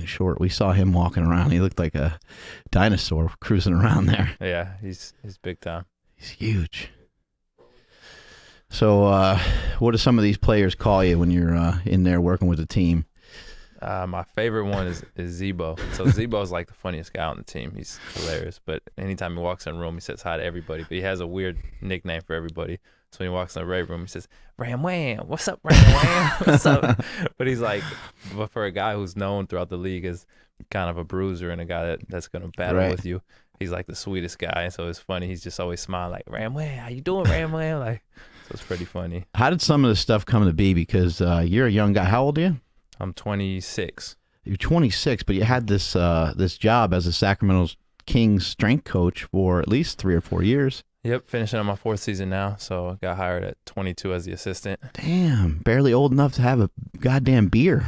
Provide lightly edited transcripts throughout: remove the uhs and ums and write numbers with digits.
short. We saw him walking around. He looked like a dinosaur cruising around there. Yeah, he's big time. He's huge. So what do some of these players call you when you're in there working with the team? My favorite one is Zebo. So Zebo's like the funniest guy on the team. He's hilarious. But anytime he walks in a room, he says hi to everybody. But he has a weird nickname for everybody. So when he walks in the weight room, he says, Ram Wham, what's up, Ram Wham? What's up? But he's like, but for a guy who's known throughout the league as kind of a bruiser and a guy that's going to battle with you, he's like the sweetest guy. So it's funny. He's just always smiling like, Ram Wham, how you doing, Ram Wham? Like, so it's pretty funny. How did some of this stuff come to be? Because you're a young guy. How old are you? I'm 26. You're 26, but you had this this job as a Sacramento Kings strength coach for at least 3 or 4 years. Yep, finishing on my 4th season now, so I got hired at 22 as the assistant. Damn, barely old enough to have a goddamn beer.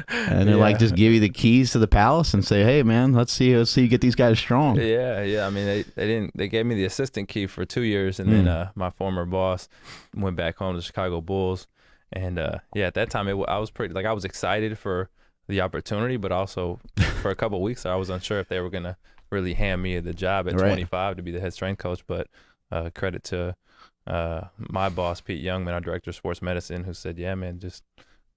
And they're like, just give you the keys to the palace and say, hey, man, let's see you get these guys strong. Yeah. I mean, they gave me the assistant key for 2 years, and then my former boss went back home to the Chicago Bulls. And at that time, I was I was excited for the opportunity, but also for a couple of weeks, I was unsure if they were going to really hand me the job at 25 to be the head strength coach. But credit to my boss, Pete Youngman, our director of sports medicine, who said, yeah, man, just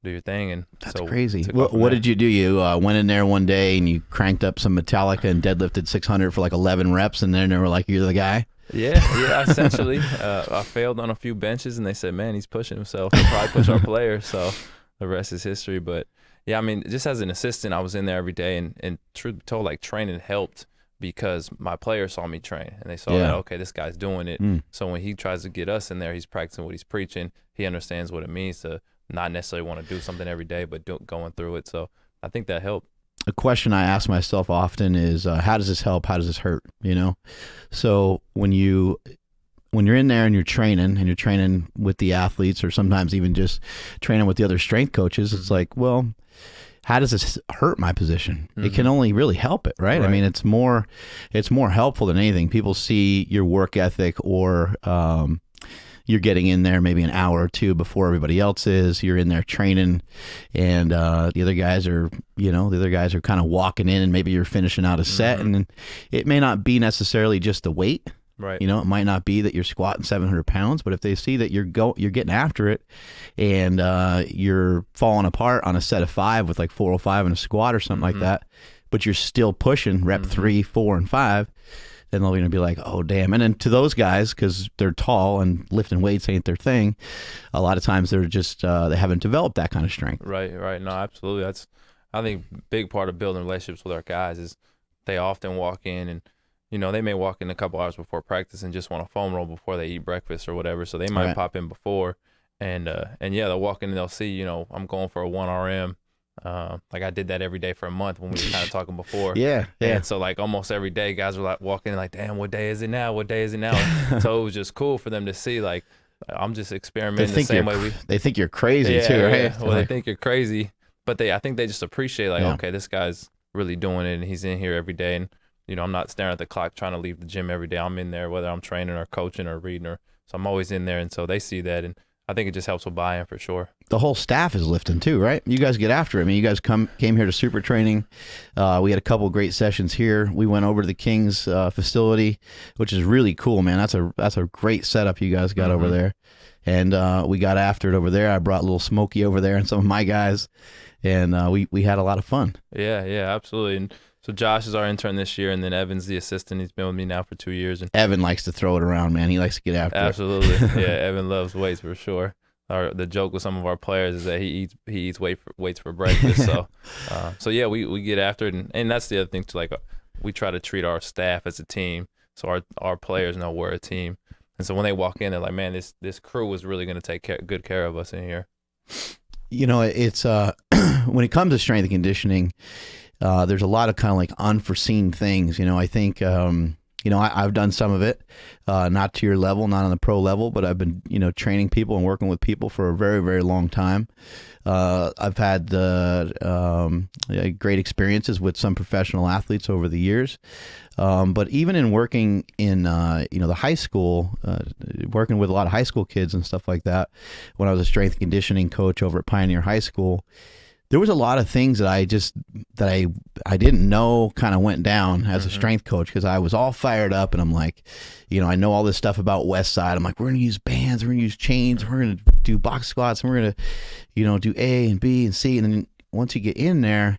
do your thing. And that's crazy. What did you do? You went in there one day and you cranked up some Metallica and deadlifted 600 for like 11 reps, and then they were like, you're the guy? Yeah, essentially. I failed on a few benches, and they said, man, he's pushing himself. He'll probably push our players. So the rest is history. But, yeah, I mean, just as an assistant, I was in there every day, and truth be told, like, training helped because my players saw me train, and they saw that, okay, this guy's doing it. So when he tries to get us in there, he's practicing what he's preaching. He understands what it means to not necessarily want to do something every day, but going through it. So I think that helped. A question I ask myself often is, how does this help? How does this hurt? You know? So when you're in there and you're training with the athletes, or sometimes even just training with the other strength coaches, it's like, well, how does this hurt my position? It can only really help it, right? I mean, it's more helpful than anything. People see your work ethic, or you're getting in there maybe an hour or two before everybody else is. You're in there training, and the other guys are kind of walking in, and maybe you're finishing out a set, and it may not be necessarily just the weight. Right. You know, it might not be that you're squatting 700 pounds, but if they see that you're getting after it, and you're falling apart on a set of 5 with like 405 and a squat or something like that, but you're still pushing rep 3, 4, and 5, then they're going to be like, oh, damn. And then to those guys, because they're tall and lifting weights ain't their thing, a lot of times they're just, they haven't developed that kind of strength. Right. No, absolutely. That's, I think, a big part of building relationships with our guys is they often walk in and, you know, they may walk in a couple hours before practice and just want a foam roll before they eat breakfast or whatever. So they might pop in before, and they'll walk in and they'll see, you know, I'm going for a 1 RM. Like I did that every day for a month when we were kind of talking before. Yeah. And so like almost every day, guys were like walking in like, damn, what day is it now? What day is it now? So it was just cool for them to see, like, I'm just experimenting the same way they think you're crazy too, right? Yeah. Well, they think you're crazy, but I think they just appreciate, like, okay, this guy's really doing it, and he's in here every day, and you know, I'm not staring at the clock trying to leave the gym every day. I'm in there whether I'm training or coaching or reading, so I'm always in there, and so they see that, and I think it just helps with buy-in for sure. The whole staff is lifting too, right? You guys get after it. I mean, you guys came here to super training. We had a couple of great sessions here. We went over to the Kings facility, which is really cool, man. That's a great setup you guys got over there, and we got after it over there. I brought little Smokey over there and some of my guys, and we had a lot of fun. Yeah, absolutely. And so Josh is our intern this year, and then Evan's the assistant. He's been with me now for 2 years. And Evan likes to throw it around, man. He likes to get after it. Absolutely. Yeah, Evan loves weights for sure. The joke with some of our players is that he eats weights for breakfast. So yeah, we get after it, and that's the other thing too. Like, we try to treat our staff as a team, so our players know we're a team. And so when they walk in, they're like, man, this crew is really going to take good care of us in here. You know, it's when it comes to strength and conditioning, there's a lot of kind of like unforeseen things. You know, I think, you know, I've done some of it, not to your level, not on the pro level, but I've been, you know, training people and working with people for a very, very long time. I've had great experiences with some professional athletes over the years. But even in working in, you know, the high school, working with a lot of high school kids and stuff like that, when I was a strength and conditioning coach over at Pioneer High School, there was a lot of things that I didn't know kind of went down as a strength coach, because I was all fired up and I'm like, I know all this stuff about West Side. I'm like, we're going to use bands, we're going to use chains, we're going to do box squats, and we're going to, do A and B and C. And then once you get in there,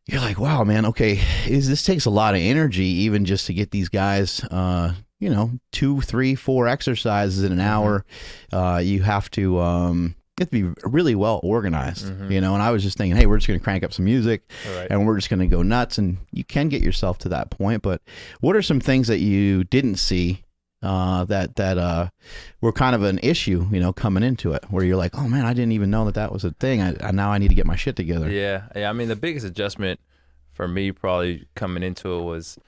you're like, wow, man, okay, this takes a lot of energy even just to get these guys, 2, 3, 4 exercises in an hour. You have to be really well organized, and I was just thinking, hey, we're just going to crank up some music and we're just going to go nuts. And you can get yourself to that point. But what are some things that you didn't see that were kind of an issue, coming into it, where you're like, oh man, I didn't even know that was a thing. Now I need to get my shit together. Yeah. I mean, the biggest adjustment for me probably coming into it was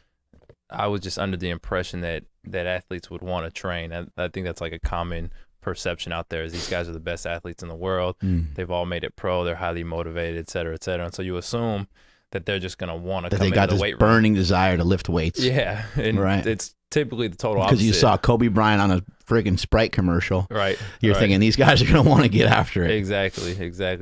I was just under the impression that athletes would want to train. I think that's like a common perception out there, is these guys are the best athletes in the world. They've all made it pro. They're highly motivated, et cetera, et cetera. And so you assume that they're just going to want to come into the weight room. They got this burning desire to lift weights. Yeah. And it's typically the total opposite. Because you saw Kobe Bryant on a friggin' Sprite commercial. Right. You're thinking these guys are going to want to get after it. Exactly.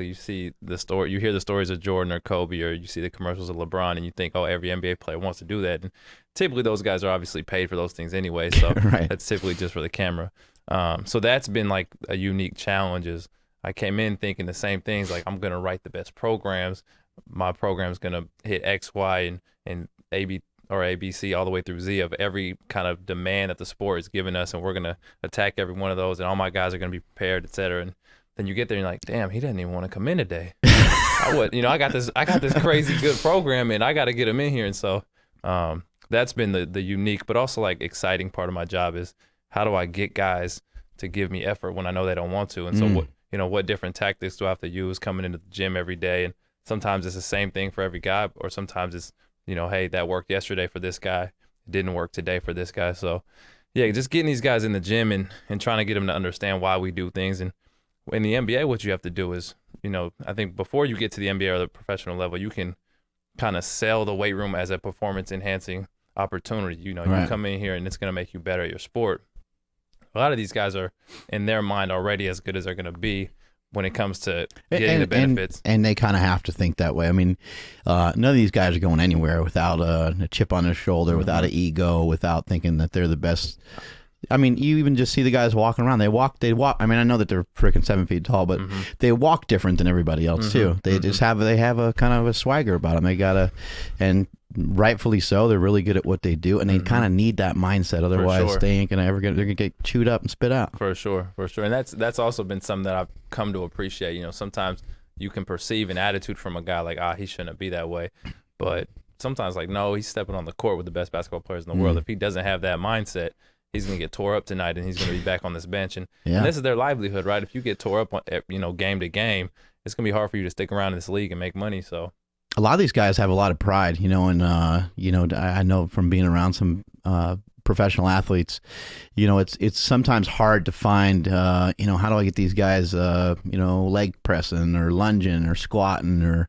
You see the story, you hear the stories of Jordan or Kobe, or you see the commercials of LeBron, and you think, oh, every NBA player wants to do that. And typically those guys are obviously paid for those things anyway. So that's typically just for the camera. So that's been like a unique challenge. Is I came in thinking the same things, like I'm going to write the best programs. My program's going to hit X, Y, and AB or ABC all the way through Z of every kind of demand that the sport is giving us, and we're going to attack every one of those, and all my guys are going to be prepared, et cetera. And then you get there and you're like, damn, he doesn't even want to come in today. I got this crazy good program, and I got to get him in here. And so that's been the unique but also like exciting part of my job, is how do I get guys to give me effort when I know they don't want to? And so what different tactics do I have to use coming into the gym every day? And sometimes it's the same thing for every guy, or sometimes it's, hey, that worked yesterday for this guy, it didn't work today for this guy. So yeah, just getting these guys in the gym and trying to get them to understand why we do things. And in the NBA, what you have to do is, I think before you get to the NBA or the professional level, you can kind of sell the weight room as a performance enhancing opportunity. You come in here and it's going to make you better at your sport. A lot of these guys are in their mind already as good as they're going to be when it comes to getting the benefits. And they kind of have to think that way. I mean, none of these guys are going anywhere without a chip on their shoulder, without an ego, without thinking that they're the best. I mean, you even just see the guys walking around. They walk. I mean, I know that they're freaking 7 feet tall, but they walk different than everybody else too. They just have a kind of a swagger about them. And rightfully so. They're really good at what they do, and they kind of need that mindset. Otherwise, they ain't gonna ever they're gonna get chewed up and spit out. For sure. And that's also been something that I've come to appreciate. Sometimes you can perceive an attitude from a guy like, he shouldn't be that way, but sometimes like, no, he's stepping on the court with the best basketball players in the world. If he doesn't have that mindset, he's going to get tore up tonight, and he's going to be back on this bench. And this is their livelihood, right? If you get tore up, game to game, it's going to be hard for you to stick around in this league and make money. So a lot of these guys have a lot of pride, and I know from being around some professional athletes, it's sometimes hard to find, how do I get these guys, leg pressing or lunging or squatting, or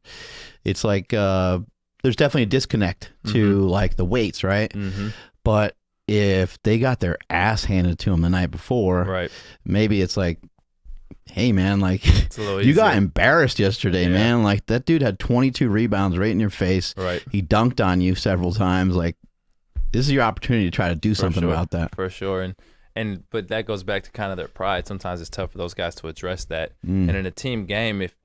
it's like there's definitely a disconnect to like the weights, right? But if they got their ass handed to them the night before, maybe it's like, hey man, like you got embarrassed yesterday, man. Like that dude had 22 rebounds right in your face. He dunked on you several times. Like this is your opportunity to try to do something about that. For sure. But that goes back to kind of their pride. Sometimes it's tough for those guys to address that. And in a team game, if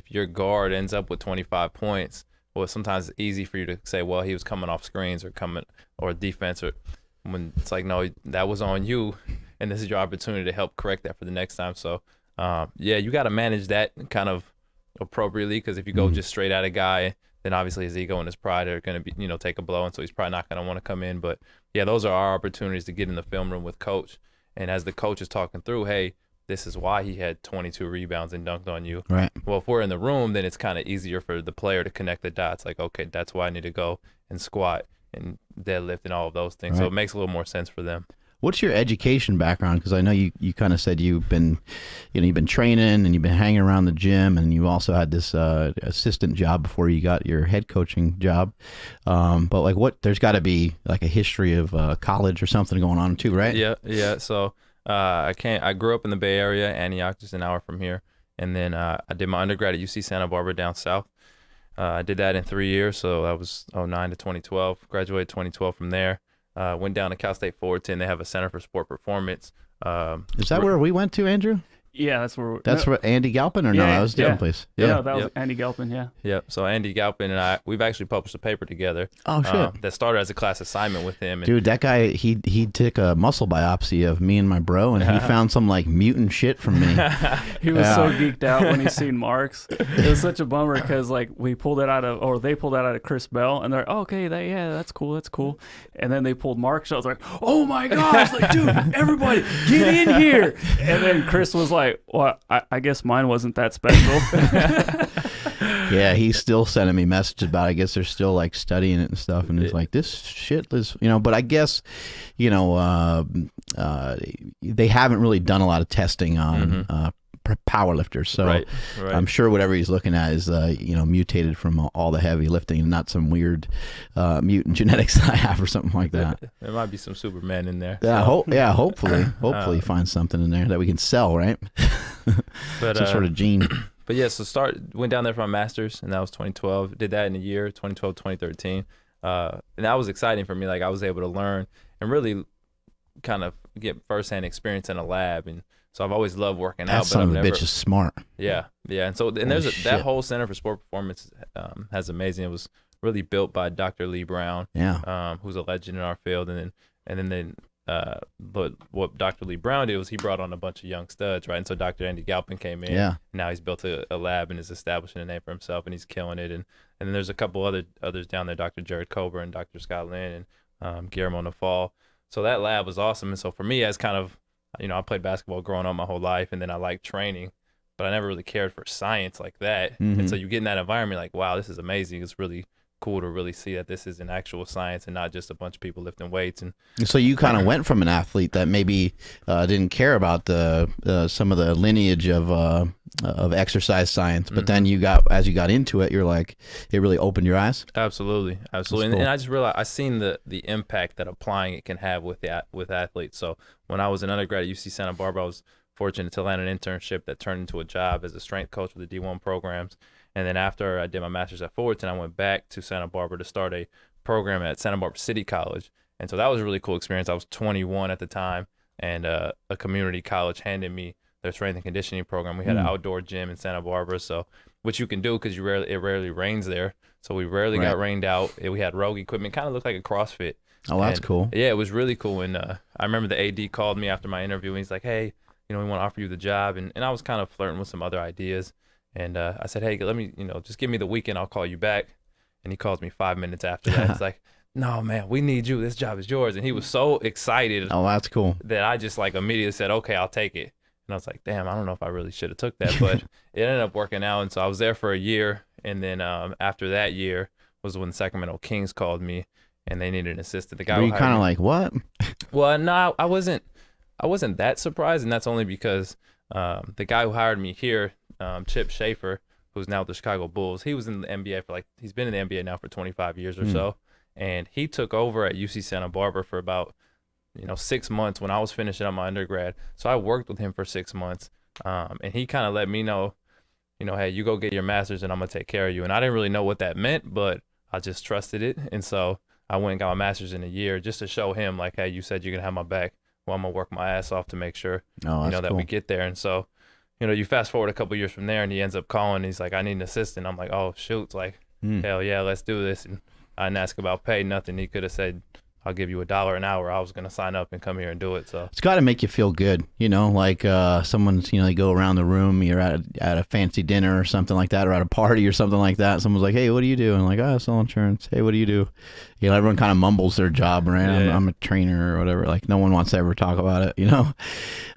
your guard ends up with 25 points, well, sometimes it's easy for you to say, well, he was coming off screens or defense, or when it's like, no, that was on you, and this is your opportunity to help correct that for the next time. So, you got to manage that kind of appropriately, because if you go just straight at a guy, then obviously his ego and his pride are going to be, take a blow, and so he's probably not going to want to come in. But yeah, those are our opportunities to get in the film room with coach, and as the coach is talking through, hey, this is why he had 22 rebounds and dunked on you. Well, if we're in the room, then it's kind of easier for the player to connect the dots. Like, okay, that's why I need to go and squat and deadlift and all of those things. So it makes a little more sense for them. What's your education background? Because I know you kind of said you've been training and you've been hanging around the gym, and you also had this assistant job before you got your head coaching job. But like, there's got to be like a history of college or something going on too, right? Yeah. So I grew up in the Bay Area, Antioch, just an hour from here, And then I did my undergrad at UC Santa Barbara down south. I did that in 3 years, so that was 2009 to 2012. Graduated 2012 from there. Went down to Cal State Fullerton. They have a Center for Sport Performance. Is that where we went to, Andrew? Yeah, that's where. That's what Andy Galpin, or no? That was a different place. Yeah, that was Andy Galpin. Yeah. Yep. So Andy Galpin and we've actually published a paper together. Oh shit! That started as a class assignment with him. And dude, that guy, he took a muscle biopsy of me and my bro, and he found some like mutant shit from me. He was so geeked out when he seen Mark's. It was such a bummer because like they pulled it out of Chris Bell, and they're like, oh, okay, that's cool. And then they pulled Mark's. I was like, oh my gosh, like dude, everybody get in here. And then Chris was like, well, I guess mine wasn't that special. Yeah, he's still sending me messages about it. I guess they're still like studying it and stuff, and it's like, this shit is, but I guess, they haven't really done a lot of testing on power lifters, so right. I'm sure whatever he's looking at is mutated from all the heavy lifting, and not some weird mutant genetics I have or something like that. There might be some Superman in there. Yeah, hopefully find something in there that we can sell, right? But some sort of gene. But yeah, so went down there for my master's, and that was 2012. Did that in a year, 2012, 2013. And that was exciting for me. Like, I was able to learn and really kind of get firsthand experience in a lab. And so I've always loved working out. That son of a bitch is smart. Yeah. And so that whole Center for Sport Performance has amazing. It was really built by Dr. Lee Brown, who's a legend in our field. And then but what Dr. Lee Brown did was he brought on a bunch of young studs, right? And so Dr. Andy Galpin came in. Yeah. Now he's built a lab and is establishing a name for himself, and he's killing it. And then there's a couple others down there, Dr. Jared Kober and Dr. Scott Lynn and Guillermo Nafal. So that lab was awesome. And so for me, as kind of, I played basketball growing up my whole life, and then I liked training, but I never really cared for science like that. Mm-hmm. And so you get in that environment like, wow, this is amazing. It's really cool to really see that this is an actual science and not just a bunch of people lifting weights. And so you kind of went from an athlete that maybe didn't care about some of the lineage of exercise science, but then as you got into it, you're like, it really opened your eyes. Absolutely. Cool. And I just realized I seen the impact that applying it can have with athletes. So when I was an undergrad at UC Santa Barbara, I was fortunate to land an internship that turned into a job as a strength coach for the D1 programs. And then after I did my master's at Fullerton, I went back to Santa Barbara to start a program at Santa Barbara City College. And so that was a really cool experience. I was 21 at the time, and a community college handed me their strength and conditioning program. We had an outdoor gym in Santa Barbara, so which you can do because it rarely rains there. So we rarely got rained out. We had rogue equipment, kind of looked like a CrossFit. Oh, that's cool. Yeah, it was really cool. And I remember the AD called me after my interview, and he's like, hey, we want to offer you the job. And I was kind of flirting with some other ideas. And I said, hey, let me, just give me the weekend. I'll call you back. And he calls me 5 minutes after that. He's like, no, man, we need you. This job is yours. And he was so excited. Oh, that's cool. That I just immediately said, okay, I'll take it. And I was like, damn, I don't know if I really should have took that. But it ended up working out. And so I was there for a year. And then after that year was when the Sacramento Kings called me and they needed an assistant. The guy were you kind of like, what? Well, no, I wasn't that surprised. And that's only because the guy who hired me here, Chip Schaefer, who's now with the Chicago Bulls, he was in the NBA he's been in the NBA now for 25 years or so. And he took over at UC Santa Barbara for about, 6 months when I was finishing up my undergrad. So I worked with him for 6 months. And he kind of let me know, hey, you go get your master's and I'm going to take care of you. And I didn't really know what that meant, but I just trusted it. And so I went and got my master's in a year just to show him like, hey, you said you're going to have my back. Well, I'm going to work my ass off to make sure, that we get there. And so, you fast forward a couple years from there and he ends up calling. He's like, I need an assistant. I'm like, oh, shoot. Hell yeah, let's do this. And I didn't ask about pay, nothing. He could have said, I'll give you $1 an hour. I was going to sign up and come here and do it. So it's got to make you feel good, someone's, they go around the room, you're at a fancy dinner or something like that, or at a party or something like that. Someone's like, hey, what do you do? And I'm like, I sell insurance. Hey, what do you do? Everyone kind of mumbles their job around. Yeah. I'm a trainer or whatever. Like no one wants to ever talk about it,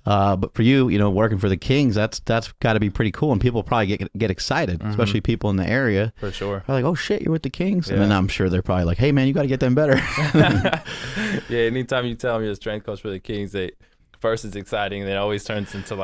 But for you, working for the Kings, that's got to be pretty cool. And people probably get excited, especially people in the area. For sure. They're like, oh shit, you're with the Kings. Yeah. And then I'm sure they're probably like, hey man, you got to get them better. Yeah, anytime you tell me you're a strength coach for the Kings, first it's exciting, and then it always turns into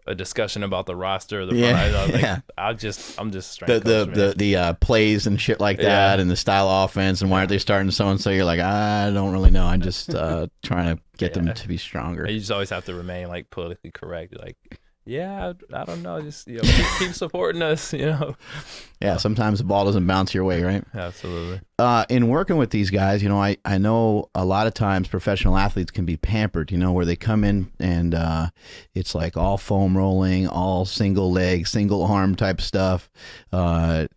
a discussion about the roster or the I'm just a strength coach, the plays and shit like that, and the style of offense, and why aren't they starting so and so? You're like, I don't really know. I'm just trying to get them to be stronger. You just always have to remain politically correct. You're like, Yeah, I don't know. Just keep supporting us. Yeah, sometimes the ball doesn't bounce your way, right? Absolutely. In working with these guys, I know a lot of times professional athletes can be pampered, where they come in and it's like all foam rolling, all single leg, single arm type stuff. They're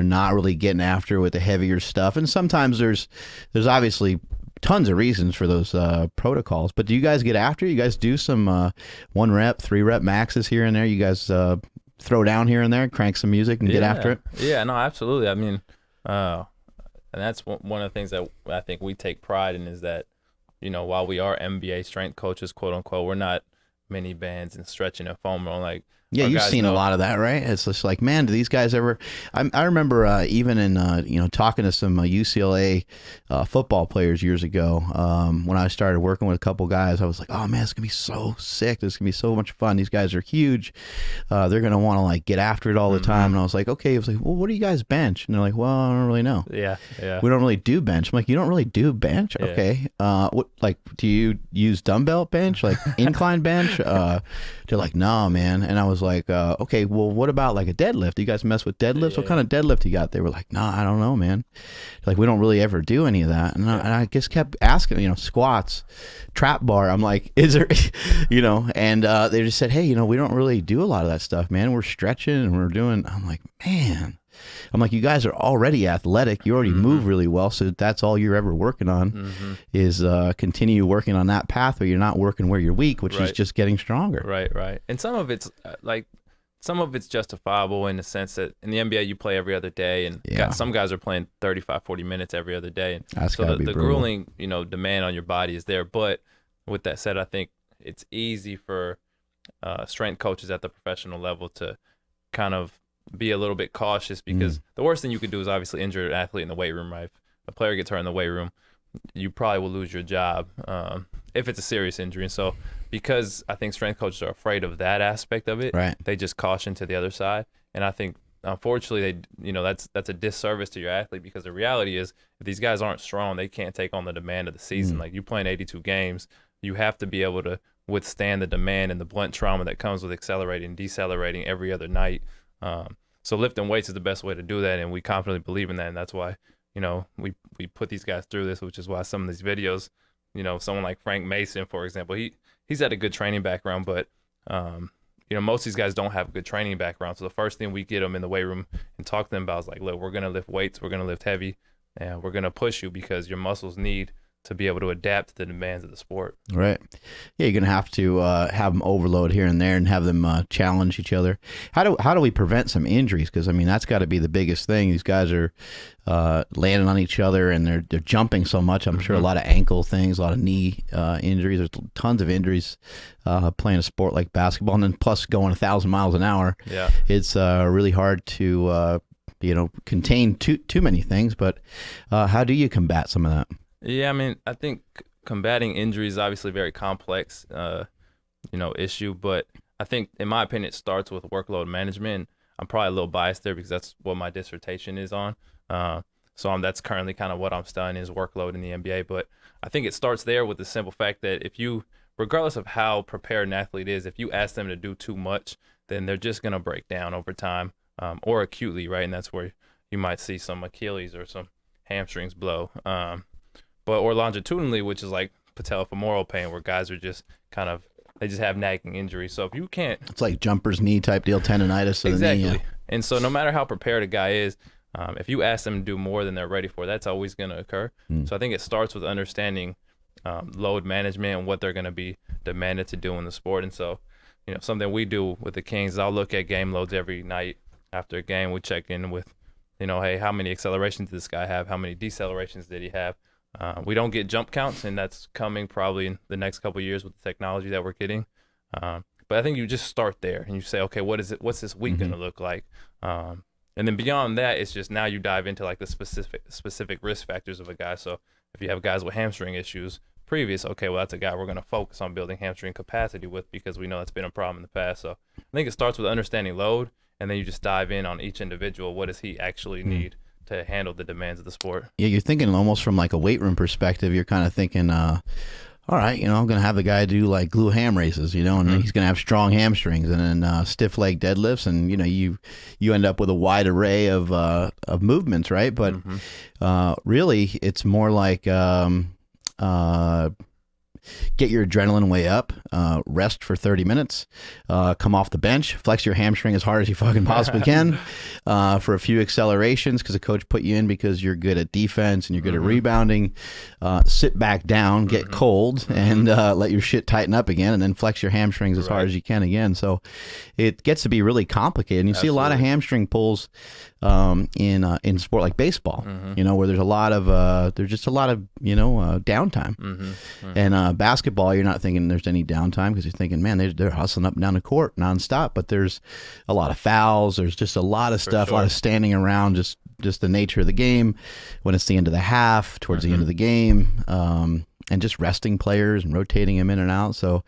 not really getting after with the heavier stuff. And sometimes there's obviously tons of reasons for those protocols, but do you guys get after? You guys do some 1 rep, 3 rep maxes here and there? You guys throw down here and there, crank some music and get after it? Yeah, no, absolutely. I mean, and that's one of the things that I think we take pride in is that, while we are NBA strength coaches, quote unquote, we're not mini bands and stretching and foam rolling. Like, yeah, you've seen a lot of that, right? It's just like, man, do these guys ever? I remember even in talking to some UCLA football players years ago when I started working with a couple guys. I was like, oh man, it's gonna be so sick. This is gonna be so much fun. These guys are huge. They're gonna want to like get after it all the time. And I was like, okay. I was like, well, what do you guys bench? And they're like, well, I don't really know. Yeah. We don't really do bench. I'm like, you don't really do bench? Yeah. Okay. What, like, do you use dumbbell bench, like incline bench? They're like, no, man. And I was like, okay, well, what about like a deadlift? Do you guys mess with deadlifts? Yeah. What kind of deadlift you got? They were like, no, I don't know, man. Like, we don't really ever do any of that. And I just kept asking, squats, trap bar. I'm like, is there, and they just said, hey, we don't really do a lot of that stuff, man. We're stretching and we're doing, I'm like, man. I'm like, you guys are already athletic. You already move really well. So that's all you're ever working on is continue working on that pathway. You're not working where you're weak, which is just getting stronger. Right. And some of it's justifiable in the sense that in the NBA you play every other day, and some guys are playing 35, 40 minutes every other day. And that's so the brutal. grueling, demand on your body is there. But with that said, I think it's easy for strength coaches at the professional level to kind of be a little bit cautious because the worst thing you could do is obviously injure an athlete in the weight room, right? If a player gets hurt in the weight room, you probably will lose your job if it's a serious injury. And so because I think strength coaches are afraid of that aspect of it, right, they just caution to the other side. And I think, unfortunately, that's a disservice to your athlete because the reality is if these guys aren't strong, they can't take on the demand of the season. Like, you playing 82 games, you have to be able to withstand the demand and the blunt trauma that comes with accelerating and decelerating every other night. So lifting weights is the best way to do that, and we confidently believe in that, and that's why, we put these guys through this, which is why some of these videos, someone like Frank Mason, for example, he's had a good training background, but most of these guys don't have a good training background. So the first thing we get them in the weight room and talk to them about is like, look, we're gonna lift weights, we're gonna lift heavy, and we're gonna push you because your muscles need to be able to adapt to the demands of the sport. Right. Yeah, you're going to have them overload here and there and have them challenge each other. How do we prevent some injuries? Because, that's got to be the biggest thing. These guys are landing on each other and they're jumping so much. I'm sure a lot of ankle things, a lot of knee injuries. There's tons of injuries playing a sport like basketball. And then plus going 1,000 miles an hour. Yeah. It's really hard to, contain too many things. But how do you combat some of that? Yeah, I think combating injury is obviously a very complex, issue. But I think, in my opinion, it starts with workload management. I'm probably a little biased there because that's what my dissertation is on. So that's currently kind of what I'm studying is workload in the NBA. But I think it starts there with the simple fact that if you, regardless of how prepared an athlete is, if you ask them to do too much, then they're just going to break down over time or acutely, right? And that's where you might see some Achilles or some hamstrings blow. Or longitudinally, which is like patellofemoral pain, where guys are just they just have nagging injuries. So if you can't, it's like jumper's knee type deal, tendonitis. Exactly. The knee, yeah. And so no matter how prepared a guy is, if you ask them to do more than they're ready for, that's always going to occur. So I think it starts with understanding load management and what they're going to be demanded to do in the sport. And so, something we do with the Kings is I'll look at game loads every night after a game. We check in with, hey, how many accelerations did this guy have? How many decelerations did he have? We don't get jump counts, and that's coming probably in the next couple of years with the technology that we're getting. But I think you just start there and you say, okay, what's this week going to look like? And then beyond that, it's just now you dive into like the specific risk factors of a guy. So if you have guys with hamstring issues okay, well, that's a guy we're going to focus on building hamstring capacity with because we know that's been a problem in the past. So I think it starts with understanding load, and then you just dive in on each individual. What does he actually need to handle the demands of the sport? Yeah, you're thinking almost from like a weight room perspective. You're kind of thinking, all right, I'm going to have the guy do like glue ham races, and he's going to have strong hamstrings, and then stiff leg deadlifts, and you end up with a wide array of movements, right? But really, it's more like get your adrenaline way up, rest for 30 minutes, come off the bench, flex your hamstring as hard as you fucking possibly can for a few accelerations because the coach put you in because you're good at defense and you're good at rebounding. Sit back down, get cold, and let your shit tighten up again, and then flex your hamstrings as hard as you can again. So it gets to be really complicated. And you see a lot of hamstring pulls in sport like baseball, where there's just a lot of downtime. And basketball, you're not thinking there's any downtime because you're thinking, man, they're hustling up and down the court nonstop. But there's a lot of fouls. There's just a lot of stuff, a lot of standing around, just the nature of the game when it's the end of the half, towards the end of the game, and just resting players and rotating them in and out. So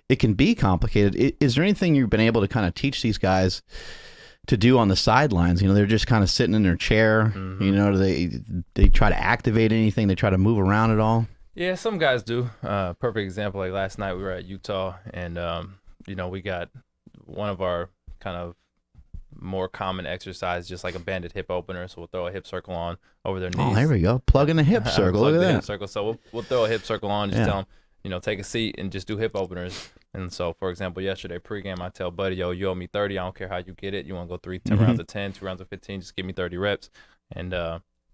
it can be complicated. Is there anything you've been able to kind of teach these guys to do on the sidelines? They're just kind of sitting in their chair. Do they try to activate anything? They try to move around at all? Yeah, some guys do. Perfect example, like last night we were at Utah, and we got one of our kind of more common exercise, just like a banded hip opener. So we'll throw a hip circle on over their knees. Oh, there we go. Plug in the hip circle. Look at that. Hip circle. So we'll throw a hip circle on, just tell them, take a seat and just do hip openers. And so, for example, yesterday pregame, I tell Buddy, yo, you owe me 30. I don't care how you get it. You want to go 10 rounds of 10, 2 rounds of 15, just give me 30 reps. And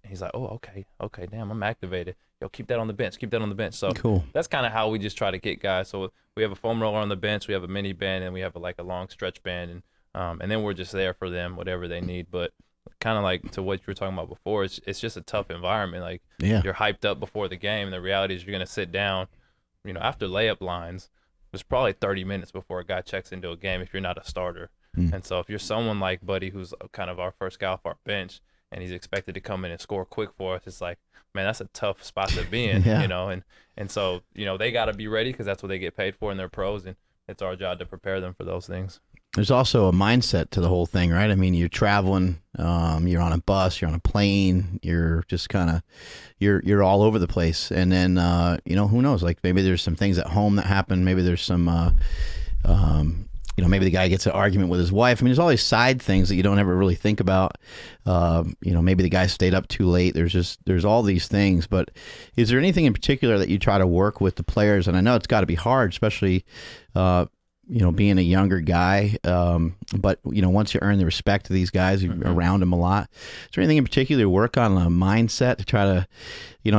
he's like, oh, okay, damn, I'm activated. Yo, keep that on the bench. So cool. That's kind of how we just try to get guys. So we have a foam roller on the bench, we have a mini band, and we have a long stretch band, and then we're just there for them, whatever they need. But kind of like to what you were talking about before, it's just a tough environment. Like you're hyped up before the game, and the reality is you're gonna sit down. After layup lines, there's probably 30 minutes before a guy checks into a game if you're not a starter. And so if you're someone like Buddy, who's kind of our first guy off our bench, and he's expected to come in and score quick for us, it's like, man, that's a tough spot to be in, and so, they got to be ready because that's what they get paid for, and they're pros, and it's our job to prepare them for those things. There's also a mindset to the whole thing, right? I mean, you're traveling, you're on a bus, you're on a plane, you're just kind of, you're all over the place. And then, who knows, like maybe there's some things at home that happen. Maybe there's some, maybe the guy gets an argument with his wife. I mean, there's all these side things that you don't ever really think about. Maybe the guy stayed up too late. There's all these things. But is there anything in particular that you try to work with the players? And I know it's got to be hard, especially, being a younger guy. But, once you earn the respect of these guys, you're around them a lot. Is there anything in particular you work on a mindset to try to,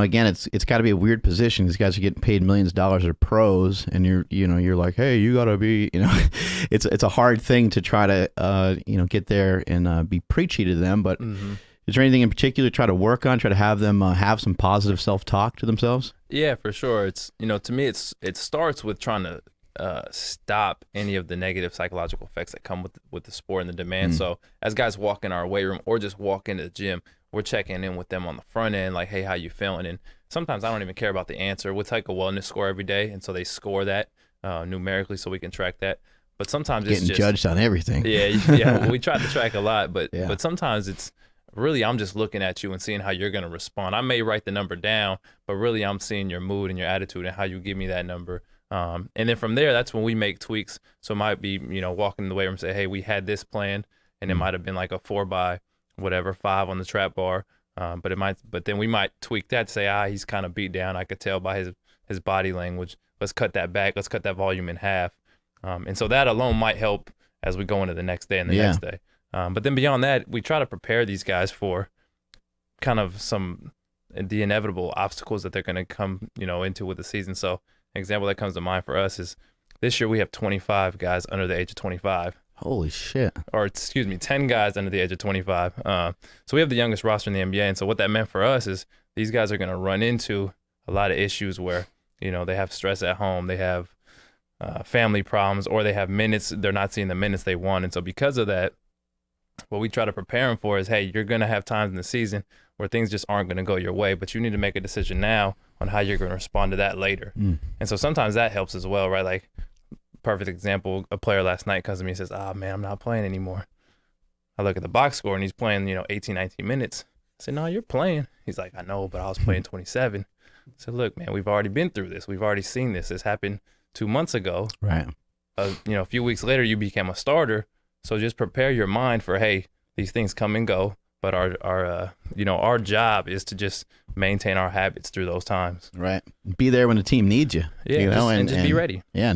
again, it's got to be a weird position. These guys are getting paid millions of dollars, they're pros, and you're like, hey, you got to be, it's a hard thing to try to, get there and be preachy to them. But is there anything in particular to try to work on, try to have them have some positive self-talk to themselves? Yeah, for sure. It's, to me, it starts with trying to stop any of the negative psychological effects that come with the sport and the demand. So as guys walk in our weight room or just walk into the gym, we're checking in with them on the front end, like, hey, how you feeling? And sometimes I don't even care about the answer. We'll take a wellness score every day, and so they score that numerically so we can track that. But sometimes it's getting just judged on everything. Yeah. We try to track a lot, but sometimes it's really, I'm just looking at you and seeing how you're going to respond. I may write the number down, but really I'm seeing your mood and your attitude and how you give me that number. And then from there, that's when we make tweaks. So it might be, walking in the weight room and say, hey, we had this planned, and it might have been like a 4x5 on the trap bar. But then we might tweak that to say, he's kind of beat down. I could tell by his body language. Let's cut that back. Let's cut that volume in half. And so that alone might help as we go into the next day and the next day. But then beyond that, we try to prepare these guys for kind of the inevitable obstacles that they're going to come, into with the season. So an example that comes to mind for us is this year we have 25 guys under the age of 25. Holy shit. Or 10 guys under the age of 25. So we have the youngest roster in the NBA. And so what that meant for us is these guys are going to run into a lot of issues where, they have stress at home, they have family problems, or they have minutes, they're not seeing the minutes they want. And so because of that, what we try to prepare them for is, hey, you're going to have times in the season where things just aren't going to go your way, but you need to make a decision now on how you're going to respond to that later. And so sometimes that helps as well, right? Like, perfect example, a player last night comes to me and says, man, I'm not playing anymore. I look at the box score and he's playing, 18, 19 minutes. I said, no, you're playing. He's like, I know, but I was playing 27. I said, look, man, we've already been through this. We've already seen this. This happened 2 months ago. Right. A few weeks later, you became a starter. So just prepare your mind for, hey, these things come and go. But our job is to just maintain our habits through those times. Right. Be there when the team needs you. Yeah. You know, and just be ready. Yeah.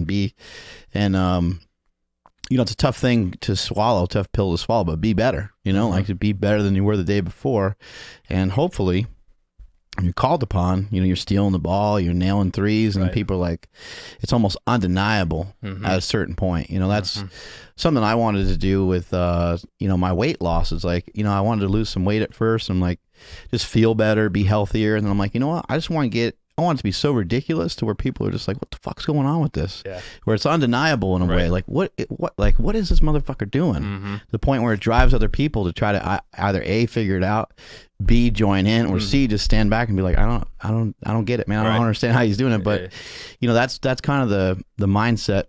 It's a tough thing to swallow, tough pill to swallow, but be better, like to be better than you were the day before. And hopefully when you're called upon, you're stealing the ball, you're nailing threes, and people are like, it's almost undeniable at a certain point. That's something I wanted to do with, my weight loss. Is like, I wanted to lose some weight at first. I'm like, just feel better, be healthier. And then I'm like, you know what? I want it to be so ridiculous to where people are just like, what the fuck's going on with this? Yeah. Where it's undeniable in a way. Like, what is this motherfucker doing? To the point where it drives other people to try to either A, figure it out, B, join in, or C, just stand back and be like, I don't get it, man. I don't understand how he's doing it. But that's kind of the mindset.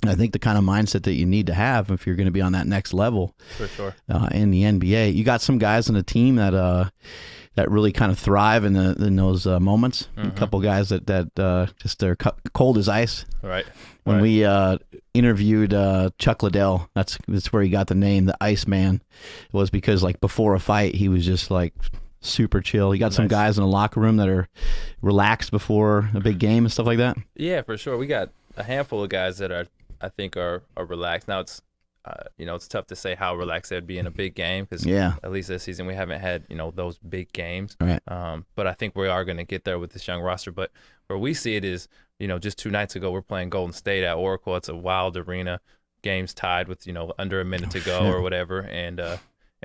I think the kind of mindset that you need to have if you're going to be on that next level. For sure. In the NBA, you got some guys on the team that really kind of thrive in those moments. A couple guys that just they're cold as ice. Right. When we interviewed Chuck Liddell, that's where he got the name, the Iceman. It was because like before a fight, he was just like super chill. You got some guys in the locker room that are relaxed before a big game and stuff like that. Yeah, for sure. We got a handful of guys that I think are relaxed. Now it's it's tough to say how relaxed they'd be in a big game because at least this season we haven't had those big games. Right. But I think we are going to get there with this young roster. But where we see it is, just 2 nights ago we're playing Golden State at Oracle. It's a wild arena. Games tied with under a minute to go or whatever, and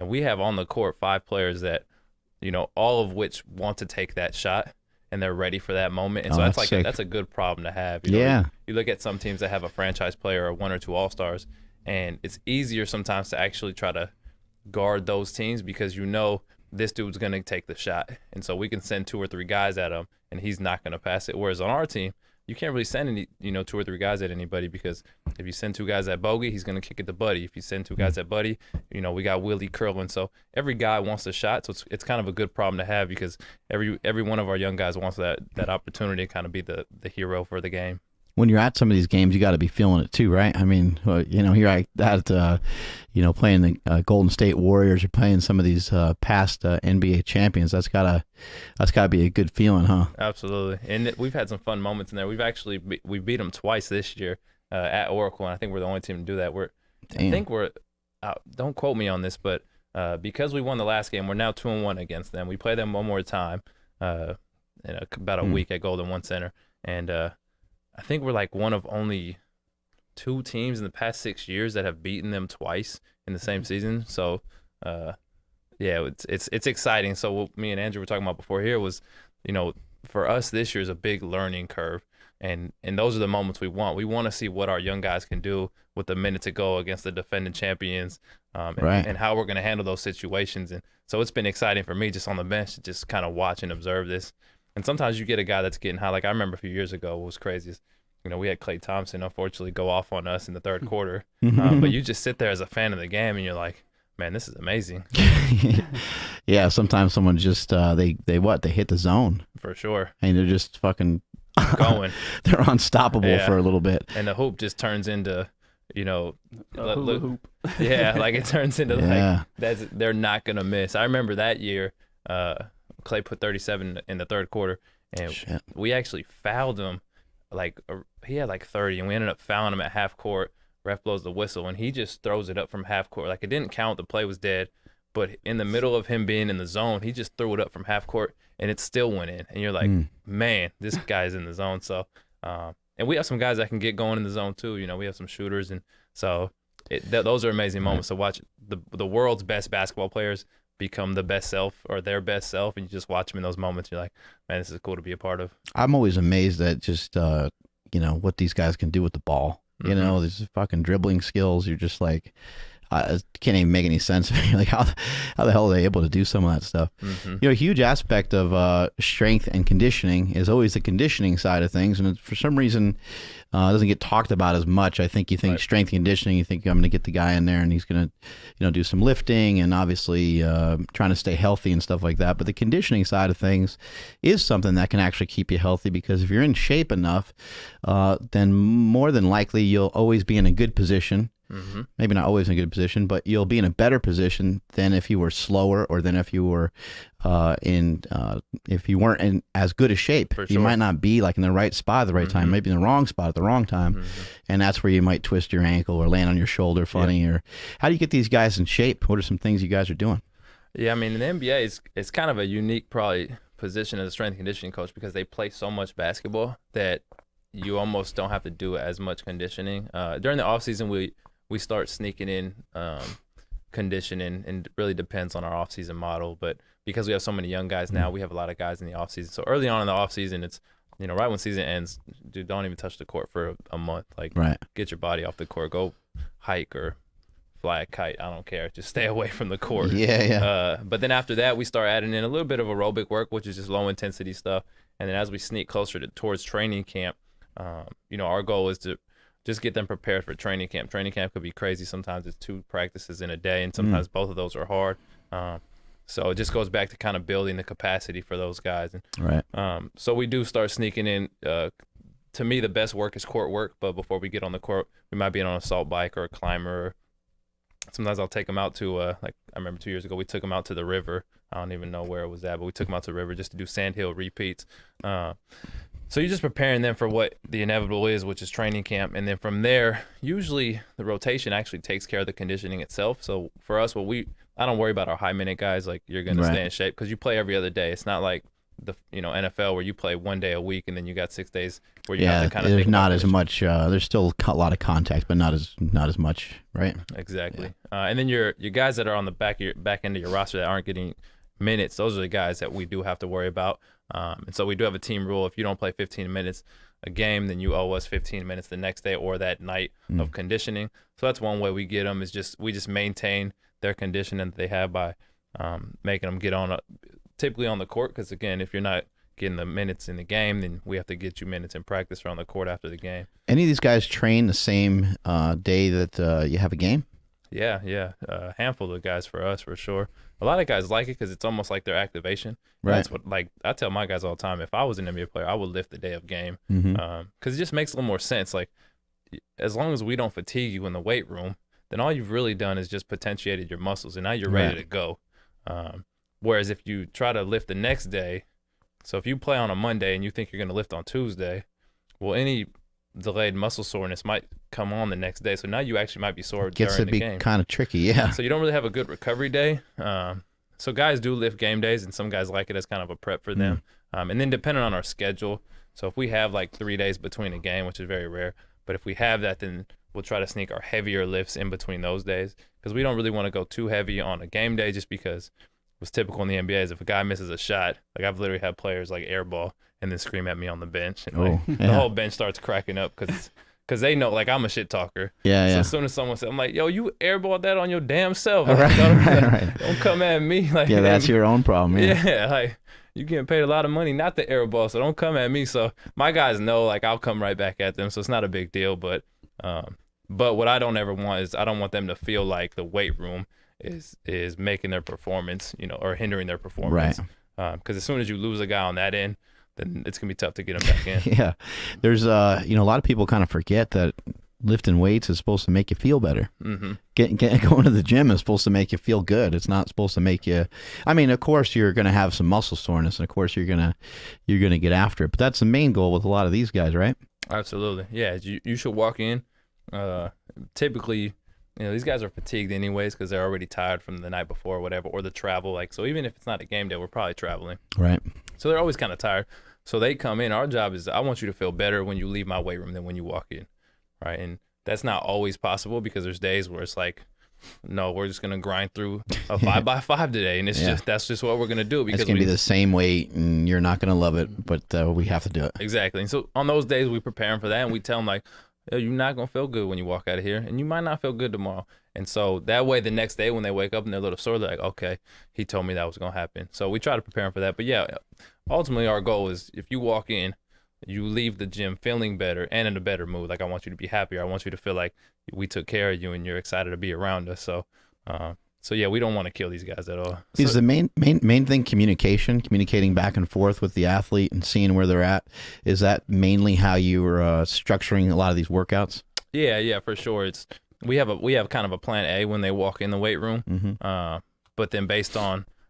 we have on the court 5 players that all of which want to take that shot. And they're ready for that moment, and so that's a good problem to have. You look at some teams that have a franchise player or 1 or 2 all-stars, and it's easier sometimes to actually try to guard those teams because this dude's going to take the shot, and so we can send 2 or 3 guys at him, and he's not going to pass it. Whereas on our team, you can't really send any 2 or 3 guys at anybody because if you send 2 guys at Bogey, he's going to kick it to Buddy. If you send 2 guys at Buddy, we got Willie curling. So every guy wants a shot. So it's kind of a good problem to have because every one of our young guys wants that opportunity to kind of be the hero for the game. When you're at some of these games, you got to be feeling it too, right? I mean, here I at playing the Golden State Warriors, you're playing some of these past NBA champions. That's gotta be a good feeling, huh? Absolutely, and we've had some fun moments in there. We beat them twice this year at Oracle, and I think we're the only team to do that. I think we're don't quote me on this, but because we won the last game, we're now 2-1 against them. We play them one more time in about a week at Golden One Center, and I think we're like one of only 2 teams in the past 6 years that have beaten them twice in the same season. So, it's exciting. So what me and Andrew were talking about before here was, for us this year is a big learning curve, and those are the moments we want. We want to see what our young guys can do with a minute to go against the defending champions, and how we're going to handle those situations. And so it's been exciting for me just on the bench to just kind of watch and observe this. And sometimes you get a guy that's getting high. Like I remember a few years ago, what was crazy is, we had Klay Thompson, unfortunately, go off on us in the 3rd quarter. But you just sit there as a fan of the game, and you're like, man, this is amazing. Yeah, sometimes someone just, they hit the zone. For sure. And they're just fucking going. They're unstoppable for a little bit. And the hoop just turns into, hoop. Yeah, like it turns into they're not going to miss. I remember that year, Klay put 37 in the 3rd quarter, and we actually fouled him. He had 30, and we ended up fouling him at half court. Ref blows the whistle, and he just throws it up from half court. Like it didn't count. The play was dead, but in the middle of him being in the zone, he just threw it up from half court, and it still went in. And you're like, man, this guy's in the zone. So, and we have some guys that can get going in the zone too. We have some shooters, and so those are amazing moments to watch the world's best basketball players become the best self or their best self, and you just watch them in those moments. You're like, man, this is cool to be a part of. I'm always amazed at just what these guys can do with the ball. These fucking dribbling skills. You're just like, it can't even make any sense. Like how the hell are they able to do some of that stuff? A huge aspect of strength and conditioning is always the conditioning side of things, and for some reason it doesn't get talked about as much. I think you think strength and conditioning, you think I'm going to get the guy in there and he's going to do some lifting and obviously trying to stay healthy and stuff like that. But the conditioning side of things is something that can actually keep you healthy, because if you're in shape enough, then more than likely you'll always be in a good position. Maybe not always in a good position, but you'll be in a better position than if you were slower, or than if you were if you weren't in as good a shape. You might not be like in the right spot at the right time, maybe in the wrong spot at the wrong time, and that's where you might twist your ankle or land on your shoulder funny. Or how do you get these guys in shape? What are some things you guys are doing? Yeah, I mean, in the NBA, it's kind of a unique probably position as a strength and conditioning coach, because they play so much basketball that you almost don't have to do as much conditioning. During the off season, we start sneaking in conditioning, and it really depends on our off-season model. But because we have so many young guys now, we have a lot of guys in the off-season. So early on in the off-season, it's, right when season ends, dude, don't even touch the court for a month. Like, get your body off the court. Go hike or fly a kite. I don't care. Just stay away from the court. But then after that, we start adding in a little bit of aerobic work, which is just low-intensity stuff. And then as we sneak closer towards training camp, our goal is to just get them prepared for training camp. Training camp could be crazy. Sometimes it's 2 practices in a day, and sometimes both of those are hard. So it just goes back to kind of building the capacity for those guys. And, so we do start sneaking in. To me, the best work is court work, but before we get on the court, we might be on an assault bike or a climber. Sometimes I'll take them out to, like I remember 2 years ago, we took them out to the river. I don't even know where it was at, but we took them out to the river just to do sandhill repeats. So you're just preparing them for what the inevitable is, which is training camp. And then from there, usually the rotation actually takes care of the conditioning itself. So for us, I don't worry about our high-minute guys. Like, you're going to stay in shape because you play every other day. It's not like the NFL where you play 1 day a week and then you got 6 days where you have to kind of there's not as much. There's still a lot of contact, but not as much, right? Exactly. And then your guys that are on the back end of your roster that aren't getting minutes, those are the guys that we do have to worry about. And so we do have a team rule. If you don't play 15 minutes a game, then you owe us 15 minutes the next day or that night of conditioning. So that's one way we get them, is we just maintain their conditioning that they have by making them get on typically on the court. Because again, if you're not getting the minutes in the game, then we have to get you minutes in practice or on the court after the game. Any of these guys train the same day that you have a game? Yeah. A handful of guys for us, for sure. A lot of guys like it because it's almost like their activation. Right. That's what, like, I tell my guys all the time, if I was an NBA player, I would lift the day of game. Because it just makes a little more sense. Like, as long as we don't fatigue you in the weight room, then all you've really done is just potentiated your muscles, and now you're ready to go. Whereas if you try to lift the next day, so if you play on a Monday and you think you're going to lift on Tuesday, well, any delayed muscle soreness might come on the next day. So now you actually might be sore during the game. Gets to be kind of tricky, yeah. So you don't really have a good recovery day. So guys do lift game days, and some guys like it as kind of a prep for them. And then depending on our schedule, so if we have like 3 days between a game, which is very rare, but if we have that, then we'll try to sneak our heavier lifts in between those days, because we don't really want to go too heavy on a game day, just because what's typical in the NBA is if a guy misses a shot, like I've literally had players like airball and then scream at me on the bench, and the whole bench starts cracking up because they know, like, I'm a shit talker. So as soon as someone says, I'm like, yo, you airballed that on your damn self. Like, don't come at me. Like, that's your own problem. Like, you getting paid a lot of money not to airball, so don't come at me. So my guys know, like, I'll come right back at them, so it's not a big deal. But what I don't ever want is, I don't want them to feel like the weight room is making their performance, or hindering their performance. Because as soon as you lose a guy on that end, then it's going to be tough to get them back in. There's, a lot of people kind of forget that lifting weights is supposed to make you feel better. Going to the gym is supposed to make you feel good. It's not supposed to make you, I mean, of course you're going to have some muscle soreness, and of course you're going to get after it, but that's the main goal with a lot of these guys, right? Absolutely. Yeah. You should walk in, typically, these guys are fatigued anyways because they're already tired from the night before or whatever, or the travel. Like, so even if it's not a game day, we're probably traveling. Right. So they're always kind of tired. So they come in. Our job is, I want you to feel better when you leave my weight room than when you walk in. Right. And that's not always possible, because there's days where it's like, no, we're just going to grind through a 5x5 today. And it's that's just what we're going to do. Because it's going to be the same weight and you're not going to love it, but we have to do it. Exactly. And so on those days, we prepare them for that, and we tell them, like, you're not going to feel good when you walk out of here, and you might not feel good tomorrow. And so that way the next day when they wake up and they're a little sore, they're like, okay, he told me that was going to happen. So we try to prepare them for that. But yeah, ultimately our goal is if you walk in, you leave the gym feeling better and in a better mood. Like I want you to be happier. I want you to feel like we took care of you and you're excited to be around us. So yeah, we don't want to kill these guys at all. Is the main thing communicating back and forth with the athlete and seeing where they're at? Is that mainly how you were structuring a lot of these workouts? Yeah, for sure. We have kind of a plan A when they walk in the weight room, but then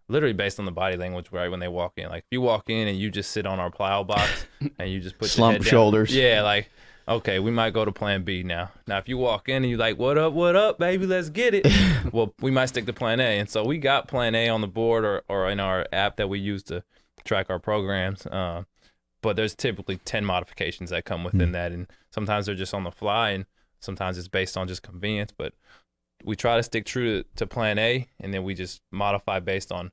literally based on the body language, right, when they walk in. Like if you walk in and you just sit on our plyo box and you just put slump your head down, shoulders. Yeah, like, okay, we might go to plan B now. Now, if you walk in and you're like, what up, baby, let's get it. Well, we might stick to plan A. And so we got plan A on the board or in our app that we use to track our programs. But there's typically 10 modifications that come within that. And sometimes they're just on the fly and sometimes it's based on just convenience. But we try to stick true to plan A, and then we just modify based on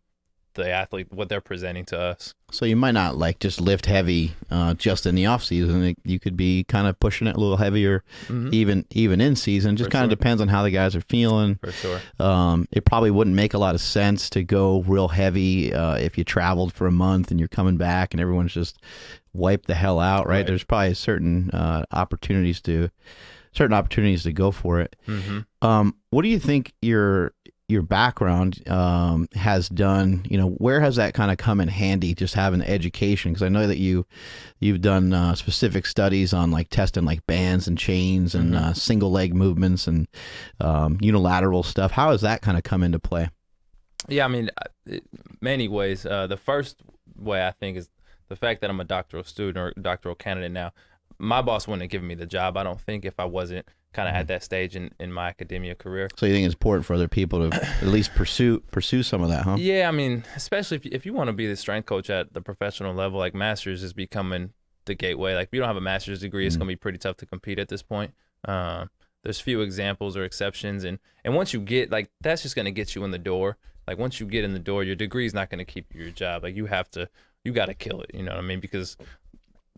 the athlete, what they're presenting to us. So you might not like just lift heavy just in the off season. You could be kind of pushing it a little heavier, even in season. Just kind of depends on how the guys are feeling. For sure. It probably wouldn't make a lot of sense to go real heavy if you traveled for a month and you're coming back and everyone's just wiped the hell out, right? There's probably certain opportunities to go for it. What do you think your background has done? Where has that kind of come in handy, just having the education? Because I know that you've done specific studies on like testing like bands and chains and single leg movements and unilateral stuff. How has that kind of come into play? Yeah, I mean, many ways. The first way I think is the fact that I'm a doctoral student or doctoral candidate now. My boss wouldn't have given me the job, I don't think, if I wasn't kind of at that stage in my academia career. So you think it's important for other people to at least pursue some of that, huh? Yeah, I mean, especially if you want to be the strength coach at the professional level, like master's is becoming the gateway. Like if you don't have a master's degree, it's going to be pretty tough to compete at this point. There's few examples or exceptions. And once you get, like, that's just going to get you in the door. Like once you get in the door, your degree is not going to keep you your job. Like you got to kill it, you know what I mean? Because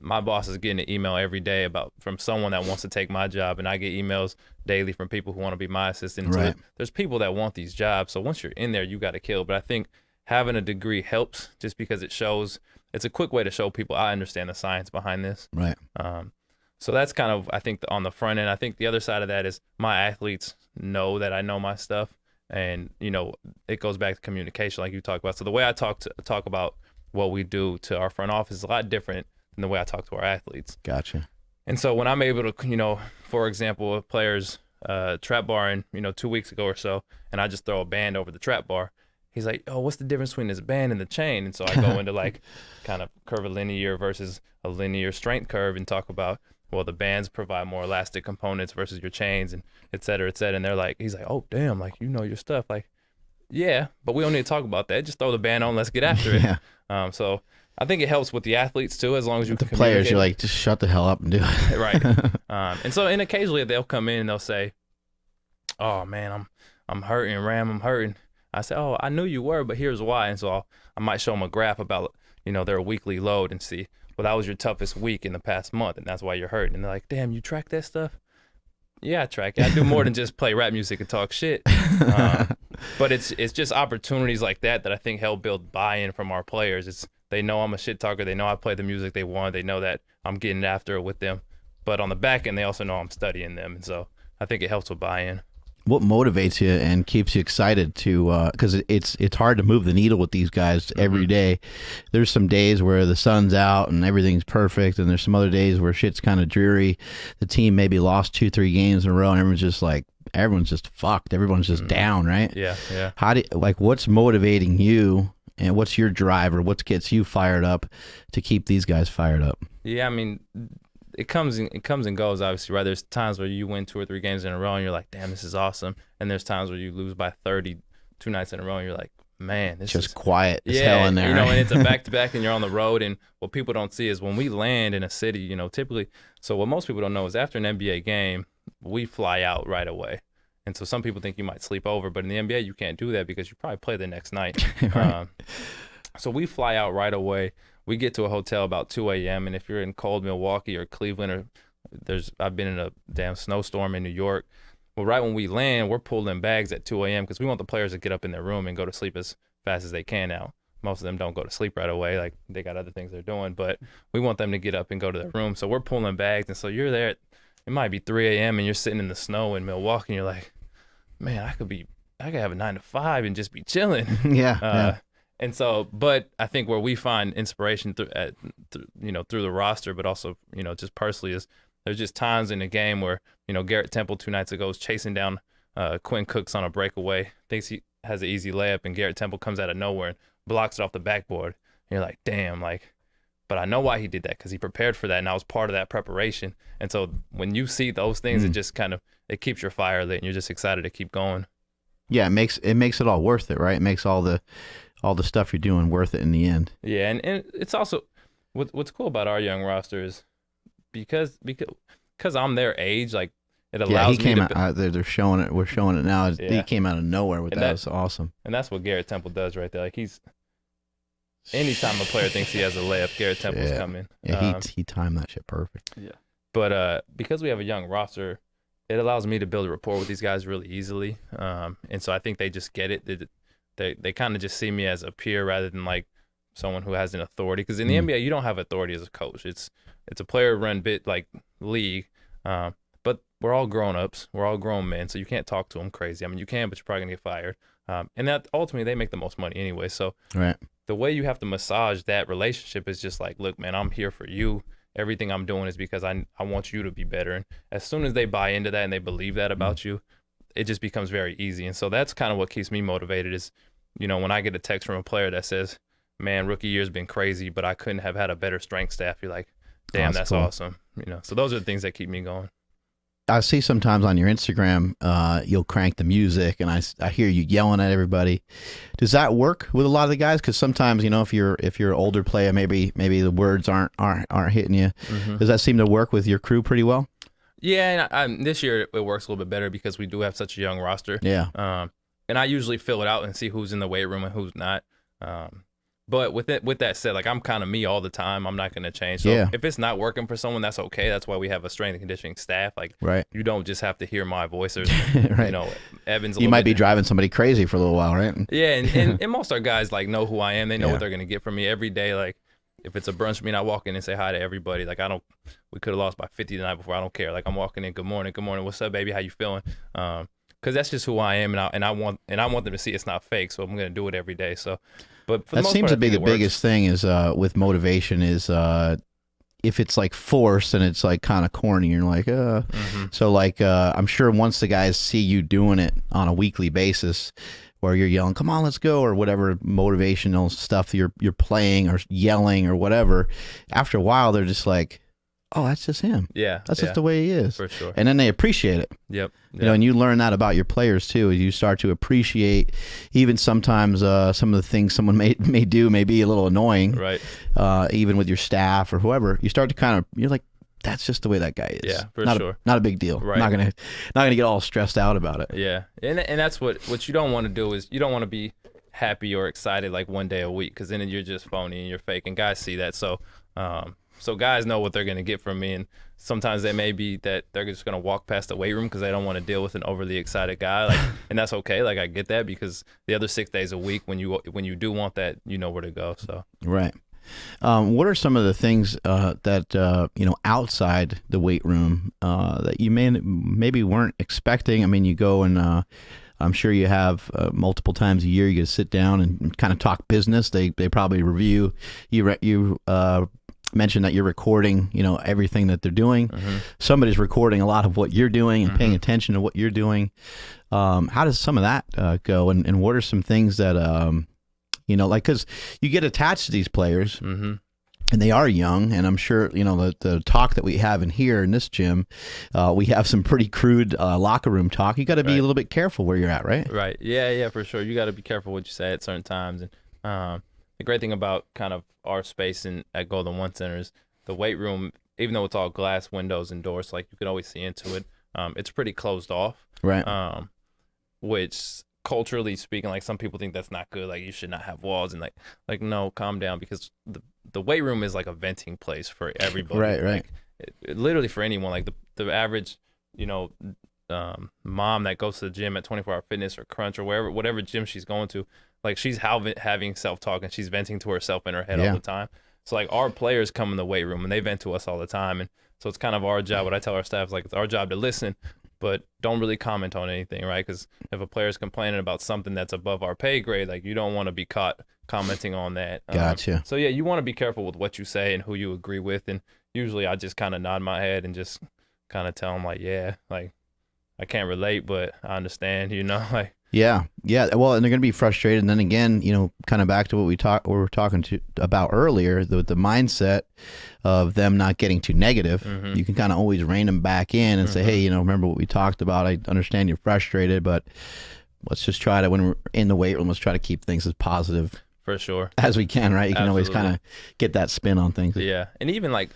my boss is getting an email every day from someone that wants to take my job, and I get emails daily from people who want to be my assistant. Right. So there's people that want these jobs. So once you're in there, you got to kill. But I think having a degree helps just because it's a quick way to show people I understand the science behind this. Right. So that's kind of, I think, on the front end. I think the other side of that is my athletes know that I know my stuff, and it goes back to communication, like you talked about. So the way I talk about what we do to our front office is a lot different than the way I talk to our athletes. Gotcha. And so when I'm able to, for example, a player's trap bar in, 2 weeks ago or so, and I just throw a band over the trap bar, he's like, oh, what's the difference between this band and the chain? And so I go into like kind of curvilinear versus a linear strength curve and talk about, well, the bands provide more elastic components versus your chains and et cetera, et cetera. And they're like, he's like, oh, damn, like, your stuff. Like, yeah, but we don't need to talk about that. Just throw the band on. Let's get after it. Yeah. So I think it helps with the athletes too, as long as you the players, you're like, just shut the hell up and do it. Right. And occasionally they'll come in and they'll say, oh man, I'm hurting, Ram, I'm hurting. I say, oh, I knew you were, but here's why. And so I might show them a graph about, their weekly load and see, well, that was your toughest week in the past month, and that's why you're hurting. And they're like, damn, you track that stuff? Yeah, I track it. I do more than just play rap music and talk shit. But it's just opportunities like that I think help build buy-in from our players. They know I'm a shit talker. They know I play the music they want. They know that I'm getting after it with them. But on the back end, they also know I'm studying them. And so I think it helps with buy-in. What motivates you and keeps you excited to, because it's hard to move the needle with these guys every day. There's some days where the sun's out and everything's perfect, and there's some other days where shit's kind of dreary. The team maybe lost 2-3 games in a row, and everyone's just fucked. Everyone's just down, right? Yeah. What's motivating you, and what's your drive, or what gets you fired up to keep these guys fired up? Yeah, I mean, it comes and goes, obviously, right? There's times where you win 2 or 3 games in a row and you're like, damn, this is awesome. And there's times where you lose by 30 2 nights in a row and you're like, man, this just is quiet as hell in there. Right? And it's a back-to-back and you're on the road. And what people don't see is when we land in a city, typically, so what most people don't know is after an NBA game, we fly out right away. And so some people think you might sleep over, but in the NBA, you can't do that because you probably play the next night. Right. So we fly out right away. We get to a hotel about 2 a.m. And if you're in cold Milwaukee or Cleveland, I've been in a damn snowstorm in New York, Well, right when we land, we're pulling bags at 2 a.m. because we want the players to get up in their room and go to sleep as fast as they can now. Most of them don't go to sleep right away. Like, they got other things they're doing, but we want them to get up and go to their room. So we're pulling bags. And so you're there, it might be 3 a.m. and you're sitting in the snow in Milwaukee and you're like, man, I could have a 9 to 5 and just be chilling. Yeah. And so, but I think where we find inspiration through the roster, but also, just personally, is there's just times in the game where, Garrett Temple 2 nights ago was chasing down Quinn Cooks on a breakaway, thinks he has an easy layup, and Garrett Temple comes out of nowhere and blocks it off the backboard. And you're like, damn, but I know why he did that, because he prepared for that, and I was part of that preparation. And so when you see those things, it just it keeps your fire lit, and you're just excited to keep going. Yeah, it makes it all worth it, right? It makes all the stuff you're doing worth it in the end. Yeah, and it's also what's cool about our young roster is because I'm their age, like, it allows me to. They're showing it. We're showing it now. Yeah. He came out of nowhere with that. It's awesome. And that's what Garrett Temple does right there. Like, anytime a player thinks he has a layup, Garrett Temple's coming. Yeah, he timed that shit perfect. Yeah. But because we have a young roster, it allows me to build a rapport with these guys really easily. And so I think they just get it. They kind of just see me as a peer rather than like someone who has an authority. Because in the NBA, you don't have authority as a coach. It's a player-run league. But we're all grown-ups. We're all grown men, so you can't talk to them crazy. I mean, you can, but you're probably going to get fired. And that ultimately, they make the most money anyway. So right. The way you have to massage that relationship is just like, look, man, I'm here for you. Everything I'm doing is because I want you to be better. And as soon as they buy into that and they believe that about you, it just becomes very easy. And so that's kind of what keeps me motivated is, when I get a text from a player that says, man, rookie year's been crazy, but I couldn't have had a better strength staff. You're like, damn, that's cool. Awesome. So those are the things that keep me going. I see sometimes on your Instagram, you'll crank the music, and I hear you yelling at everybody. Does that work with a lot of the guys? Because sometimes, if you're an older player, maybe the words aren't hitting you. Mm-hmm. Does that seem to work with your crew pretty well? Yeah, and this year it works a little bit better because we do have such a young roster. Yeah. And I usually fill it out and see who's in the weight room and who's not. But with that said, like, I'm kind of me all the time. I'm not going to change. So if it's not working for someone, that's okay. That's why we have a strength and conditioning staff. Like, right. You don't just have to hear my voice. Or, right. Evans. You might be driving somebody crazy for a little while, right? Yeah, and most of our guys like know who I am. They know what they're going to get from me every day. Like, if it's a brunch meeting, I walk in and say hi to everybody. Like, we could have lost by 50 the night before. I don't care. Like, I'm walking in, good morning. What's up, baby? How you feeling? Because that's just who I am, and I want them to see it's not fake. So I'm going to do it every day. So. But for that seems to be the biggest thing is with motivation is if it's like forced and it's like kind of corny, you're like, Mm-hmm. So like I'm sure once the guys see you doing it on a weekly basis, where you're yelling, "Come on, let's go," or whatever motivational stuff you're playing or yelling or whatever, after a while they're just like, oh, that's just him. Yeah, that's just the way he is. For sure. And then they appreciate it. Yep. And you learn that about your players too. You start to appreciate even sometimes some of the things someone may do may be a little annoying. Right. Even with your staff or whoever, you start to you're like, that's just the way that guy is. Yeah, for sure. Not a big deal. Right. Not gonna get all stressed out about it. Yeah, and that's what you don't want to do is you don't want to be happy or excited like one day a week, because then you're just phony and you're fake, and guys see that. So guys know what they're going to get from me, and sometimes they may be that they're just going to walk past the weight room because they don't want to deal with an overly excited guy, like, and that's okay. Like, I get that, because the other 6 days a week when you do want that, you know where to go. So right. What are some of the things that outside the weight room that you maybe weren't expecting? I mean, you go and I'm sure you have multiple times a year you get to sit down and kind of talk business. They probably review you. Mentioned that you're recording, everything that they're doing. Mm-hmm. Somebody's recording a lot of what you're doing and paying attention to what you're doing. How does some of that go? And what are some things that, because you get attached to these players and they are young. And I'm sure, the talk that we have in here in this gym, we have some pretty crude locker room talk. You got to be a little bit careful where you're at, right? Right. Yeah, for sure. You got to be careful what you say at certain times. And the great thing about kind of our space at Golden One Center is the weight room, even though it's all glass windows and doors, like you can always see into it. It's pretty closed off. Right. Which culturally speaking, like, some people think that's not good. Like, you should not have walls, and like no, calm down, because the weight room is like a venting place for everybody. Right. Like, literally for anyone. Like the average, mom that goes to the gym at 24 Hour Fitness or Crunch or whatever gym she's going to, like she's having self-talk and she's venting to herself in her head all the time. So like our players come in the weight room and they vent to us all the time. And so it's kind of our job. What I tell our staff is like, it's our job to listen, but don't really comment on anything, right? Because if a player's complaining about something that's above our pay grade, like you don't want to be caught commenting on that. Gotcha. So yeah, you want to be careful with what you say and who you agree with. And usually I just kind of nod my head and just kind of tell them like, yeah, like I can't relate, but I understand, like. Yeah. Well, and they're going to be frustrated. And then again, kind of back to what we were talking about earlier, the mindset of them not getting too negative. Mm-hmm. You can kind of always rein them back in and say, hey, remember what we talked about. I understand you're frustrated, but let's just try to, when we're in the weight room, let's try to keep things as positive for sure as we can, right? You can always kind of get that spin on things. Yeah. And even like